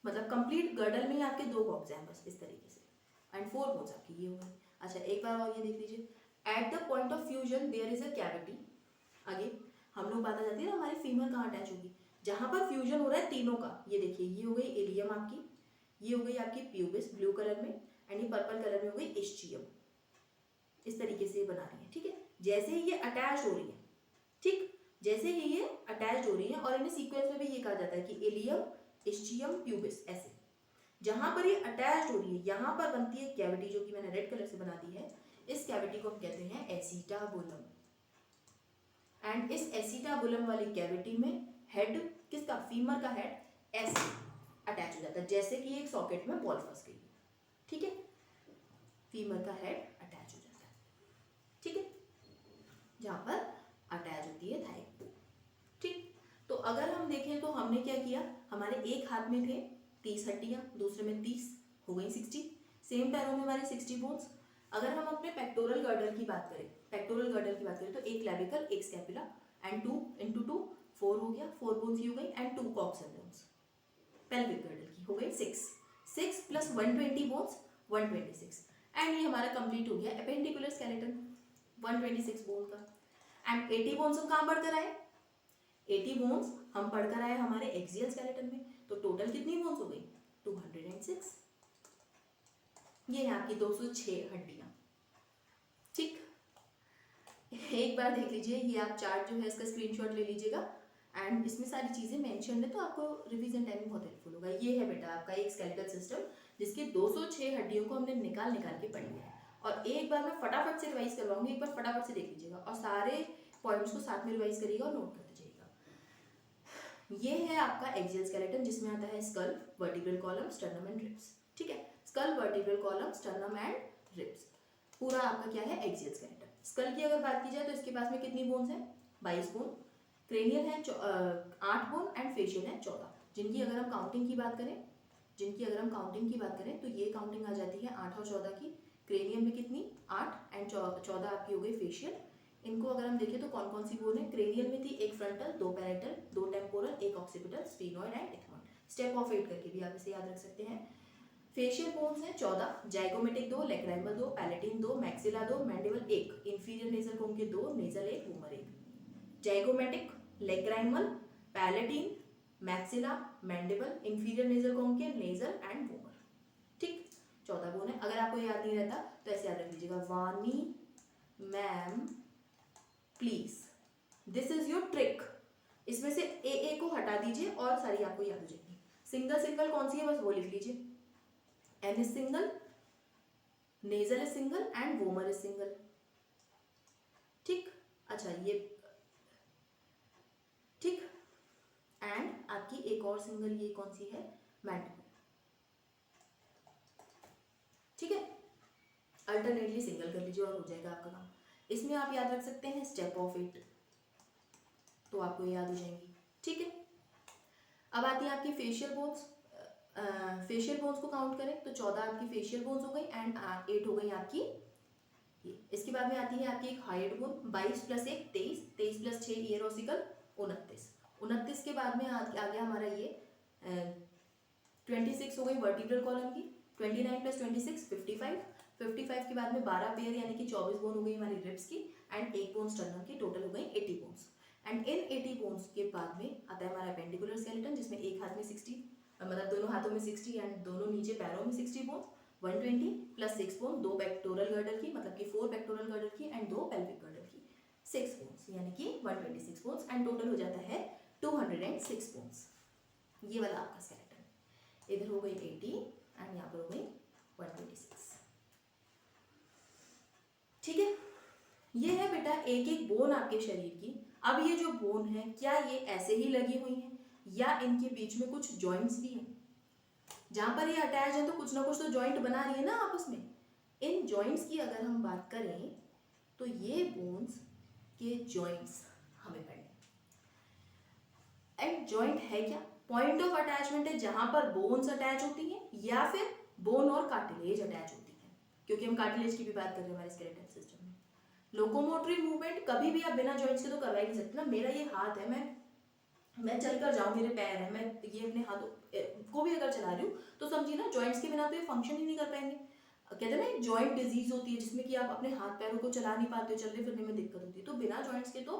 मतलब कंप्लीट गर्डल में ही आपके दो कॉक्सा हैं बस इस तरीके से, एंड 4 बोन्स आपकी ये हो गई। अच्छा एक बार और ये देख लीजिए, at the point of fusion there is a cavity. आगे हम लोग बात आ जाती है ना हमारी फीमर कहाँ अटैच होगी, जहां पर फ्यूजन हो रहा है तीनों का। ये देखिए, ये हो गई इलियम आपकी, ये हो गई आपकी प्यूबिस ब्लू कलर में, एंड ये पर्पल कलर में हो गई इस्चियम, इस तरीके से बना रही है, ठीक है। जैसे ही ये अटैच हो रही है, ठीक, जैसे ही ये अटैच हो रही है, और इन्हें सीक्वेंस में भी ये कहा जाता है कि इलियम, इस्चियम, प्यूबिस, ऐसे जहां पर ये अटैच हो रही है यहाँ पर बनती है कैविटी, जो कि मैंने रेड कलर से बना दी है। इस कैविटी को हम कहते हैं एसीटाबुलम, एंड इस एसीटाबुलम वाली कैविटी में हेड किसका, फीमर का हेड ऐसे अटैच हो जाता है, जैसे कि एक सॉकेट में बॉल फंस गई, ठीक है, फीमर का हेड अटैच हो जाता है, ठीक है, जहां पर अटैच होती है थाई, ठीक। तो अगर हम देखें तो हमने क्या किया, हमारे एक हाथ में थे 30 हड्डियां, दूसरे में 30, हो गई 60, सेम पैरों में हमारे 60 बोन्स। अगर हम अपने पेक्टोरल गर्डल की बात करें, पेक्टोरल गर्डल की बात करें तो एक क्लेविकल, एक स्कैपुला, एंड 2 × 2 4 हो गया, 4 बोन्स हो गई, एंड 2 कॉक्सर बोन्स। पेल्विक गर्डल की हो गई 6 + 120 बोन्स 126, एंड ये हमारा कंप्लीट हो गया एपेंडिकुलर स्केलेटन 126 बोन का। एंड 80 बोन्स हम कहाँ पढ़कर आए, 80 बोन्स हम पढ़कर आए हमारे एक्सियल स्केलेटन में। तो टोटल कितनी बोन्स हो गई, 206। ये है आपकी 206 हड्डियां, ठीक। एक बार देख लीजिए, ये आप चार्ट जो है इसका स्क्रीनशॉट ले लीजिएगा, एंड इसमें सारी चीजें मेंशन है, तो आपको रिवीजन टाइम में बहुत हेल्पफुल होगा। ये है बेटा आपका एक स्केलेटल सिस्टम, जिसके 206 हड्डियों को हमने निकाल के पढ़ लिया है। और एक बार मैं फटाफट से रिवाइज करवाऊंगी, एक बार फटाफट से देख लीजिएगा, और सारे पॉइंट्स को साथ में रिवाइज करिएगा और नोट करते जाइएगा। ये है आपका एक्सियल स्केलेटन, जिसमें आता है skull, vertebral column, sternum and ribs, ठीक है। Skull, vertebral column, sternum and ribs. पूरा आपका क्या है, एक्सियल स्केलेटन। स्कल की अगर बात की जाए तो इसके पास में कितनी बोन्स हैं, 22 बोन। क्रेनियल है 8 बोन एंड फेशियल है 14, जिनकी अगर हम काउंटिंग की बात करें तो ये काउंटिंग आ जाती है 8 और 14 की। क्रेनियल में कितनी, 8 एंड 14 आपकी हो गई फेशियल। इनको अगर हम देखें तो कौन कौन सी बोन है, क्रेनियल में थी एक फ्रंटल, 2 पैरेटल, 2 टेम्पोरल, एक occipital, sphenoid and ethmoid. Step of 8 करके भी आप इसे याद रख सकते हैं। फेशियल बोन्स हैं 14, zygomatic 2, lacrimal 2, palatine 2, maxilla 2, mandible 1, inferior nasal कोन के 2, nasal 1, vomer 1। Zygomatic, lacrimal, palatine, maxilla, mandible, inferior nasal कोन के नेजल एंड वूमर। ठीक, 14 बोन है। अगर आपको याद नहीं रहता तो ऐसे याद रख लीजिएगा, वानी ma'am please, this is your trick. इसमें से ए को हटा दीजिए और सारी आपको याद हो जाएगी। सिंगल सिंगल कौन सी है बस वो लिख लीजिए, an is single, nasal is single and vomer is single. ठीक, अच्छा ये ठीक, एंड आपकी एक और सिंगल ये कौन सी है, मैंडिबल। ठीक है, अल्टरनेटली सिंगल कर लीजिए और हो जाएगा आपका काम। इसमें आप याद रख सकते हैं स्टेप ऑफ 8, तो आपको याद हो जाएंगी। ठीक है, अब आती है आपकी फेशियल बोन्स। फेशियल बोन्स को काउंट करें तो 14 आपकी फेशियल बोन्स हो गई एंड 8 हो गई आपकी ये। इसके बाद में आती है आपकी एक hide bone, 22 plus 1 23, 23 plus 6 year ossicle 29। 29 के बाद में आ गया हमारा ये 26 हो गई वर्टिब्रल कॉलम की, 29 प्लस 26 55, 55 के बाद में 12 पेयर यानी कि 24 बोन हो गई हमारी रिब्स की एंड एक बोन स्टर्नम की, टोटल हो गई 80 बोन्स। एंड इन 80 बोन्स के बाद में आता है हमारा पेंडिकुलर स्केलेटन, जिसमें एक हाथ में 60 मतलब दोनों हाथों में 60 एंड दोनों नीचे पैरों में 60 bones, 120 plus 6 bone, 2 pectoral girder की मतलब कि 4 पेक्टोरल गर्डर की एंड 2 पेल्विक गर्डर की, 6 बोन्स यानी कि 126 बोन्स एंड टोटल हो जाता है 206 बोन्स। ये वाला आपका स्केलेटन। इधर हो गई 80 एंड यहाँ पर हो गई 126। ठीक है, ये है बेटा एक एक बोन आपके शरीर की। अब ये जो बोन है क्या ये ऐसे ही लगी हुई है या इनके बीच में कुछ जॉइंट्स भी हैं? जहां पर ये अटैच है तो कुछ ना कुछ तो जॉइंट बना रही है ना आपस में। इन जॉइंट्स की अगर हम बात करें तो ये बोन्स के जॉइंट्स हमें पढ़ने। एंड जॉइंट है क्या? पॉइंट ऑफ अटैचमेंट है जहां पर बोन्स अटैच होती हैं या फिर बोन और कार्टिलेज अटैच होती है, क्योंकि हम कार्टिलेज की भी बात कर रहे हैं हमारे स्केलेटन सिस्टम में। लोकोमोटरी मूवमेंट कभी भी आप बिना जॉइंट्स के तो करवा ही नहीं सकते ना। मेरा ये हाथ है, मैं चल कर जाऊँ, मेरे पैर है, मैं ये अपने हाथों को भी अगर चला रही हूँ तो समझिए ना जॉइंट्स के बिना तो ये फंक्शन ही नहीं कर पाएंगे। कहते हैं ना जॉइंट डिजीज होती है जिसमें कि आप अपने हाथ पैरों को चला नहीं पाते हो, चलने फिरने में दिक्कत होती है, तो बिना जॉइंट्स के तो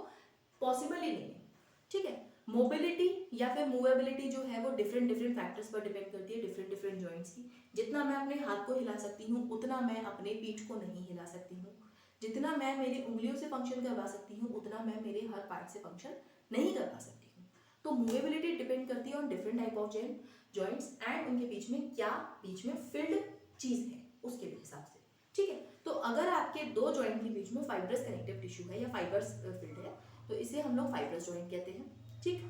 पॉसिबल ही नहीं है। ठीक है, मोबिलिटी या फिर मूवेबिलिटी जो है वो डिफरेंट फैक्टर्स पर डिपेंड करती है, डिफरेंट जॉइंट्स की। जितना मैं अपने हाथ को हिला सकती हूँ उतना मैं अपने पीठ को नहीं हिला सकती हूँ। जितना मैं मेरी उंगलियों से फंक्शन करवा सकती हूँ उतना मैं मेरे हर पार्ट से फंक्शन नहीं करवा सकती हूँ। तो मूवेबिलिटी डिपेंड करती है on different type of joints and उनके बीच में क्या बीच में फिल्ड चीज है उसके हिसाब से। ठीक है, तो अगर आपके दो जॉइंट के बीच में फाइब्रस कनेक्टिव टिश्यू है या फाइबर्स फिल्ड है तो इसे हम लोग फाइब्रस जॉइंट कहते हैं। ठीक,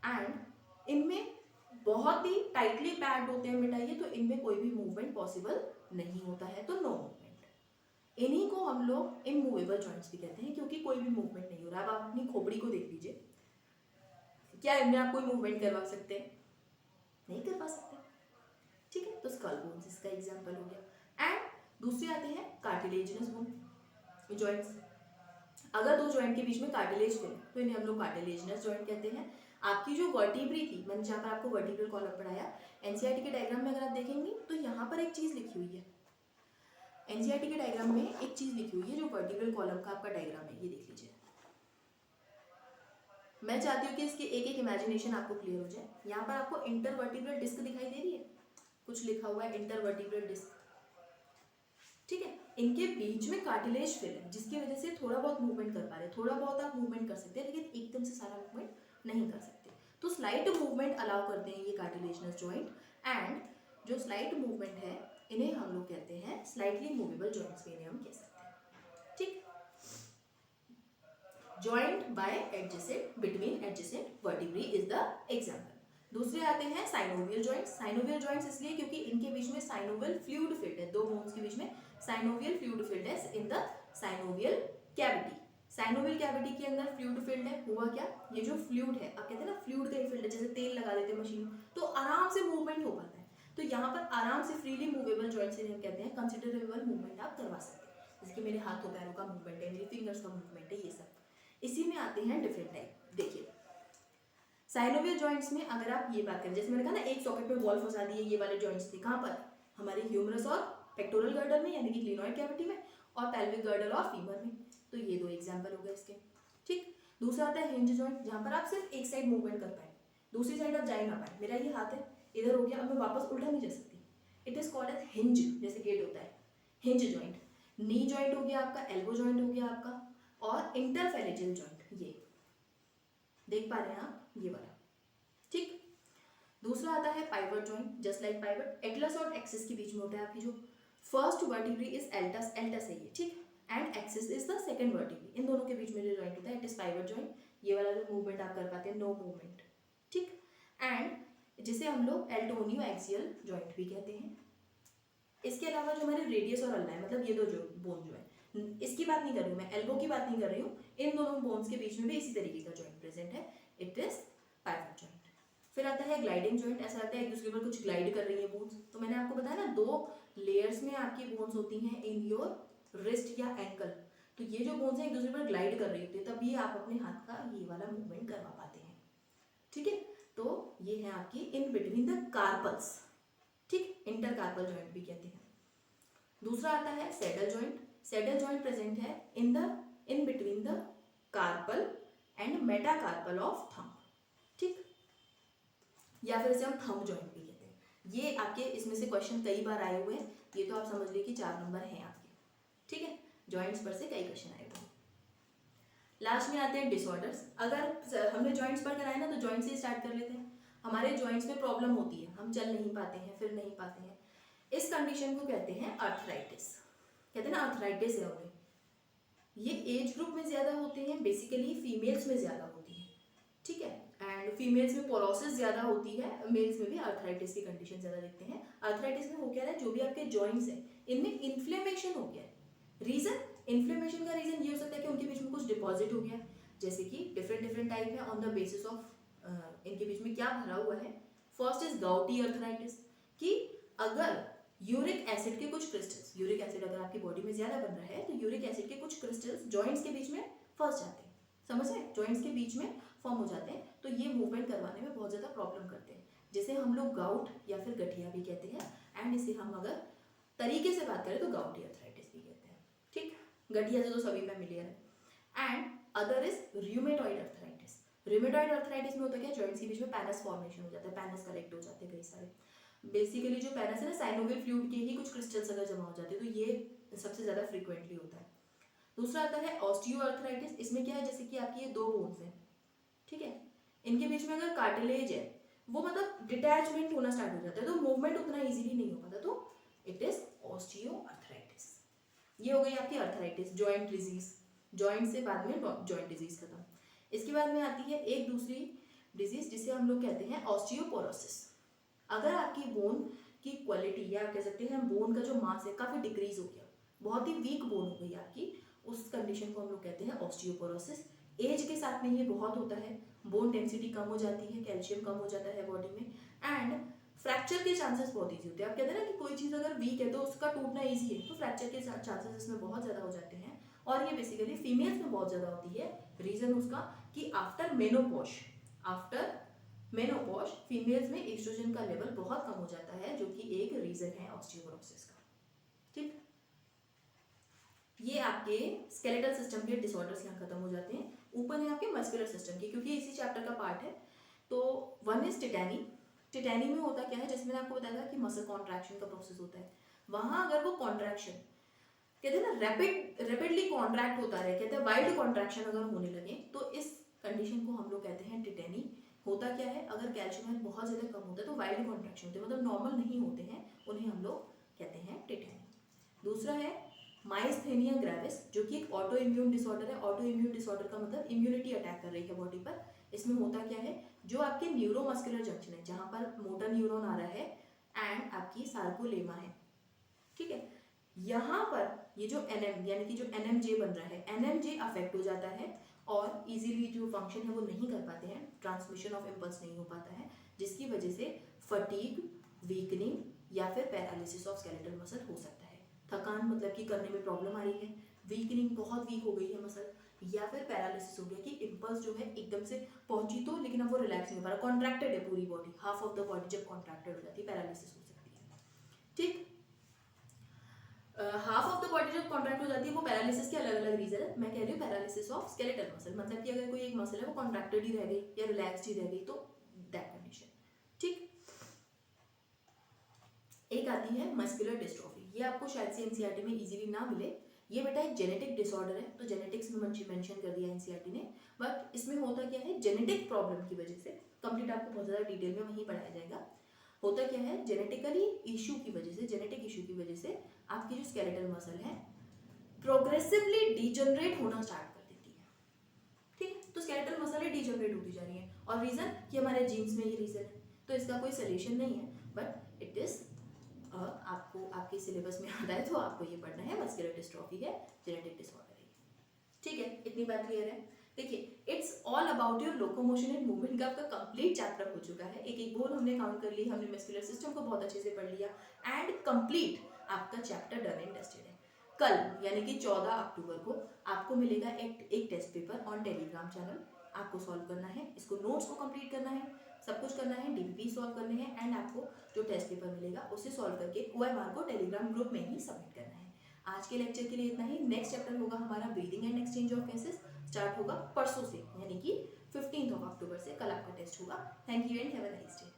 एंड इनमें बहुत ही टाइटली पैक्ड होते हैं बेटा ये, तो इनमें कोई भी मूवमेंट पॉसिबल नहीं होता है, तो नो मूवमेंट। इन्हीं को हम लोग इमूवेबल जॉइंट्स भी कहते हैं क्योंकि कोई भी मूवमेंट नहीं हो रहा। अब आप अपनी खोपड़ी को देख लीजिए, क्या इनमें आप कोई मूवमेंट करवा सकते हैं? नहीं करवा सकते। ठीक है, तो स्कल बोन्स इसका एग्जांपल हो गया। एंड दूसरे आते हैं कार्टिलेजिनस बोन जॉइंट्स। अगर दो जॉइंट के बीच में कार्टिलेज मिले तो इन्हें हम लोग कार्टिलेजिनस जॉइंट कहते हैं। आपकी जो वर्टिब्री थी, मैंने जहाँ पर आपको वर्टिब्रल कॉलम पढ़ाया, एनसीईआरटी के डायग्राम में अगर आप देखेंगे तो यहाँ पर एक चीज लिखी हुई है। एनसीईआरटी के डायग्राम में एक चीज लिखी हुई है जो वर्टिब्रल कॉलम का आपका डायग्राम है, ये देख लीजिए। मैं चाहती हूँ कि इसकी एक एक इमेजिनेशन आपको क्लियर हो जाए। यहाँ पर आपको इंटरवर्टिब्रल डिस्क दिखाई दे रही है, कुछ लिखा हुआ है इंटरवर्टिब्रल डिस्क। ठीक है, इनके बीच में कार्टिलेज फिल है जिसकी वजह से थोड़ा बहुत मूवमेंट कर पा रहे हैं। थोड़ा बहुत आप मूवमेंट कर सकते हैं लेकिन एकदम से सारा मूवमेंट नहीं कर सकते, तो स्लाइट मूवमेंट अलाउ करते हैं ये कार्टिलेजिनस जॉइंट। एंड जो स्लाइट मूवमेंट है इन्हें हम लोग कहते हैं स्लाइटली मूवेबल जॉइंट्स भी इन्हें हम कह सकते हैं। ठीक, joint by adjacent between adjacent vertebrae is the example. दूसरे आते हैं साइनोवियल जॉइंट्स। साइनोवियल जॉइंट्स इसलिए क्योंकि इनके बीच में साइनोवियल फ्लूइड फिट है, दो बोन्स के बीच में साइनोवियल फ्लूइड फिल्ड है in the synovial cavity. Synovial cavity के अंदर फ्लूइड फिल्ड है, हुआ क्या, ये जो फ्लूइड है, आप कहते हैं ना फ्लूइड का फिल्ड है, जैसे तेल लगा देते हैं मशीन तो आराम से मूवमेंट हो पाता है, तो यहाँ पर आराम से फ्रीली मूवेबल जॉइंट से हम कहते हैं कंसिडरेबल मूवमेंट आप करवा सकते हैं, जैसे कि मेरे हाथों पैरों का मूवमेंट है, मेरी फिंगर्स का मूवमेंट है, ये सब। इसी में आते हैं डिफरेंट टाइप। देखिए साइनोवियल जॉइंट्स में अगर आप ये बात करें, जैसे मैंने कहा ना एक सॉकेट में बॉल फंसा दी है, ये वाले जॉइंट्स थे कहाँ पर, हमारे ह्यूमरस और पेक्टोरल गर्डर में यानी कि ग्लिनॉइड कैविटी में, और पेल्विक गर्डर और फीमर में। तो ये दो एग्जांपल हो गए इसके। ठीक, दूसरा आता है हिंज जॉइंट, जहाँ पर आप सिर्फ एक साइड मूवमेंट कर पाए, दूसरी साइड आप जा ही ना पाए। मेरा ये हाथ है, इधर हो गया, अब मैं वापस उल्टा नहीं जा सकती, it is called as hinge, जैसे गेट होता है, हिंज जॉइंट। नी जॉइंट हो गया आपका, एल्बो जॉइंट हो गया आपका, और इंटरफेरेंजियल जॉइंट, ये देख पा रहे हैं आप, ये वाला। ठीक, दूसरा आता है pivot joint, just like pivot, atlas और एक्सिस के बीच में होता है आपकी जो फर्स्ट वर्टिब्री इज एल्टस, एल्टस है ये, ठीक, and axis is the second vertebrae, इन दोनों के बीच में जो जॉइंट होता है इट इज पाइवट जॉइंट। ये वाला जो मूवमेंट आप कर पाते हैं, नो मूवमेंट। ठीक, एंड जिसे हम लोग एल्टोनियो एक्सियल जॉइंट भी कहते हैं। इसके अलावा जो हमारे रेडियस और अल्ना है, मतलब ये दो जो बोन जो है, इसकी बात नहीं कर रही हूँ मैं, एल्बो की बात नहीं कर रही हूँ, इन दोनों बोन्स के बीच में भी इसी तरीके का जॉइंट प्रेजेंट है, इट इज पाइवट जॉइंट। फिर आता है ग्लाइडिंग जॉइंट, ऐसा लगता है एक दूसरे पर कुछ ग्लाइड कर रही है बोन्स। तो मैंने आपको बताया ना, दो लेयर्स में आपकी बोन्स होती हैं इन योर रिस्ट या एंकल, तो ये जो बोन्स हैं एक दूसरे पर ग्लाइड कर रही होती है, तभी आप अपने हाथ का ये वाला मूवमेंट करवा पाते हैं। ठीक है, तो ये है आपकी इन बिटवीन द कार्पल्स, ठीक, इंटर कार्पल जॉइंट भी कहते हैं। दूसरा आता है saddle joint, saddle joint present है in between the carpal and metacarpal of thumb, ठीक, या फिर इसे हम थंब जॉइंट भी कहते हैं। ये आपके इसमें से क्वेश्चन कई बार आए हुए हैं, ये तो आप समझ लीजिए कि 4 नंबर हैं आपके। ठीक है, जॉइंट्स पर से कई क्वेश्चन आए हुए हैं। लास्ट में आते हैं डिसऑर्डर्स। अगर हमने जॉइंट्स पर कराए ना तो जॉइंट से स्टार्ट कर लेते हैं। हमारे जॉइंट्स में प्रॉब्लम होती है, हम चल नहीं पाते हैं, फिर नहीं पाते हैं, इस कंडीशन को कहते हैं आर्थराइटिस। कहते हैं ना आर्थराइटिस है उन्हें। ये एज ग्रुप में ज्यादा होते हैं, बेसिकली फीमेल्स में ज्यादा होती है, ठीक है, एंड फीमेल्स में पोरोसिस ज्यादा होती है, मेल्स में भी आर्थराइटिस की कंडीशन ज्यादा देखते हैं। आर्थराइटिस में हो क्या है, जो भी आपके जॉइंट्स हैं इनमें इन्फ्लेमेशन हो गया है। रीजन, इन्फ्लेमेशन का रीजन ये हो सकता है कि उनके बीच में कुछ डिपॉजिट हो गया, जैसे कि डिफरेंट टाइप है ऑन द बेसिस ऑफ इनके बीच में क्या भरा हुआ है। फर्स्ट इज गाउटी आर्थराइटिस, कि अगर यूरिक एसिड के कुछ क्रिस्टल्स, यूरिक एसिड अगर आपकी बॉडी में ज्यादा बन रहा है तो यूरिक एसिड के कुछ क्रिस्टल्स जॉइंट्स के बीच में फंस जाते हैं, समझ रहे हैं, जॉइंट्स के बीच में फॉर्म हो जाते हैं, तो ये मूवमेंट करवाने में बहुत ज्यादा प्रॉब्लम करते हैं, जिसे हम लोग गाउट या फिर गठिया भी कहते हैं, एंड इसे हम अगर तरीके से बात करें तो गाउटी आर्थराइटिस भी कहते हैं। ठीक, गठिया से तो सभी फैमिलियर है। And other is rheumatoid arthritis. Rheumatoid arthritis में होता क्या, जॉइंट्स के बीच में पैनस फॉर्मेशन हो जाता है, पैनस कलेक्ट हो जाते हैं कई सारे। बेसिकली जो पैनस है ना, साइनोवियल फ्लूइड के ही कुछ क्रिस्टल्स अगर जमा हो जाते हैं, तो ये सबसे ज्यादा फ्रीक्वेंटली होता है। दूसरा आता है ऑस्टियोआर्थराइटिस। इसमें क्या है, जैसे कि आपकी ये दो बोन्स हैं, ठीक है, इनके बीच में अगर कार्टिलेज है, वो मतलब डिटैचमेंट होना स्टार्ट हो जाता है, तो मूवमेंट उतना इजीली नहीं हो पाता, तो इट इज ऑस्टियोआर्थराइटिस। ये हो गई आपकी आर्थराइटिस, जॉइंट डिजीज, जॉइंट से बाद में जॉइंट डिजीज खत्म। इसके बाद में आती है एक दूसरी डिजीज जिसे हम लोग कहते हैं ऑस्टियोपोरोसिस। अगर आपकी बोन की क्वालिटी, या कह सकते हैं बोन का जो मास है काफी डिक्रीज हो गया, बहुत ही वीक बोन हो गई आपकी, उस कंडीशन को हम लोग कहते हैं ऑस्टियोपोरोसिस। एज के साथ में ये बहुत होता है, बोन डेंसिटी कम हो जाती है, कैल्शियम कम हो जाता है बॉडी में, एंड फ्रैक्चर के चांसेस बहुत ईजी होते हैं। आप कहते हैं ना कि कोई चीज़ अगर वीक है तो उसका टूटना ईजी है, तो फ्रैक्चर के चांसेस इसमें बहुत ज़्यादा हो जाते हैं, और ये बेसिकली फीमेल्स में बहुत ज़्यादा होती है। रीज़न उसका कि आफ्टर मेनोपॉज फीमेल्स में एस्ट्रोजन का लेवल बहुत कम हो जाता है, जो कि एक रीज़न है ऑस्टियोपोरोसिस का। ठीक, ये आपके स्केलेटल सिस्टम के डिसऑर्डर्स यहाँ खत्म हो जाते हैं। ऊपर है आपके मस्कुलर सिस्टम के, क्योंकि इसी चैप्टर का पार्ट है। तो वन इज टिटैनी। टिटैनी में होता क्या है, जैसे मैंने आपको बताया था कि मसल कॉन्ट्रैक्शन का प्रोसेस होता है, वहां अगर वो कॉन्ट्रैक्शन कहते हैं ना रैपिडली कॉन्ट्रैक्ट होता रहे, कहते हैं वाइल्ड कॉन्ट्रैक्शन अगर होने लगे, तो इस कंडीशन को हम लोग कहते हैं टिटैनी। होता क्या है, अगर कैल्शियम बहुत ज्यादा कम होता है तो वाइल्ड कॉन्ट्रैक्शन होते हैं, मतलब नॉर्मल नहीं होते हैं, उन्हें हम लोग कहते हैं टिटैनी। दूसरा है माइस्थेनिया ग्रेविस, जो कि एक ऑटो इम्यून डिसऑर्डर है। ऑटो इम्यून डिसऑर्डर का मतलब इम्यूनिटी अटैक कर रही है बॉडी पर। इसमें होता क्या है, जो आपके न्यूरोमस्कुलर जंक्शन है, जहां पर मोटर न्यूरॉन आ रहा है एंड आपकी सार्कोलेमा है, ठीक है, यहाँ पर ये जो NM यानी कि जो NMJ बन रहा है, NMJ अफेक्ट हो जाता है और इजीली जो फंक्शन है वो नहीं कर पाते हैं, ट्रांसमिशन ऑफ इम्पल्स नहीं हो पाता है, जिसकी वजह से फटीग, वीकनिंग या फिर पैरालिसिस ऑफ स्केलेटल मसल हो सकता है। थकान मतलब कि करने में प्रॉब्लम आ रही है, वीकनिंग बहुत वीक हो गई है मसल, या फिर पैरालिसिस हो गया कि इम्पल्स जो है एकदम से पहुंची तो लेकिन अब वो रिलैक्स नहीं हो पा रहा, कॉन्ट्रैक्टेड है पूरी body, half of the body जब कॉन्ट्रैक्टेड हो जाती है पैरालिसिस हो सकती है। ठीक, हाफ ऑफ द बॉडी जब कॉन्ट्रैक्ट हो जाती है, वो पैरालिसिस के अलग अलग रीजन है। मैं कह रही हूँ पैरालिसिस ऑफ स्केलेटल मसल, मतलब कि अगर कोई एक मसल है वो कॉन्ट्रैक्टेड ही रह गई या रिलैक्स्ड ही रह गई तो दैट कंडीशन। ठीक, एक आती है मस्कुलर डिस्ट्रोफी, ये आपको शायद से एनसीईआरटी में इजीली ना मिले। ये बेटा एक जेनेटिक डिसऑर्डर है, तो जेनेटिक्स में मेंशन कर दिया एनसीईआरटी ने, बट इसमें होता क्या है, जेनेटिक प्रॉब्लम की वजह से, कंप्लीट आपको बहुत ज़्यादा डिटेल में वहीं पढ़ाया जाएगा। होता क्या है, जेनेटिकली इशू की वजह से, जेनेटिक इशू की वजह से आपकी जो स्केलेटल मसल है प्रोग्रेसिवली डिजनरेट होना स्टार्ट कर देती है। ठीक, तो स्केलेटल मसल डिजनरेट होती जा रही है और रीजन कि हमारे जीन्स में ये रीजन है, तो इसका कोई सोल्यूशन नहीं है, बट इट इज आपको आपके सिलेबस में आता है तो आपको ये पढ़ना है, मस्कुलर डिस्ट्रॉफी है, जेनेटिक डिसऑर्डर है। ठीक है, इतनी बात क्लियर है। देखिए, it's all about your locomotion and movement का आपका कंप्लीट चैप्टर हो चुका है। एक एक बोल हमने काउंट कर ली, हमने मस्कुलर सिस्टम को बहुत अच्छे से पढ़ लिया एंड कंप्लीट आपका चैप्टर डन एंड डस्टेड है। कल यानी कि 14 अक्टूबर को आपको मिलेगा एक test paper on Telegram channel, आपको सॉल्व करना है, इसको नोट्स को कंप्लीट करना है, सब कुछ करना है, डीपीपी सॉल्व करने हैं एंड आपको जो टेस्ट पेपर मिलेगा उसे सॉल्व करके OMR को टेलीग्राम ग्रुप में ही सबमिट करना है। आज के लेक्चर के लिए इतना ही। नेक्स्ट चैप्टर होगा हमारा breathing and exchange of gases, start होगा परसों से यानी कि 15 अक्टूबर से, कल आपका टेस्ट होगा। Thank you and have a nice day.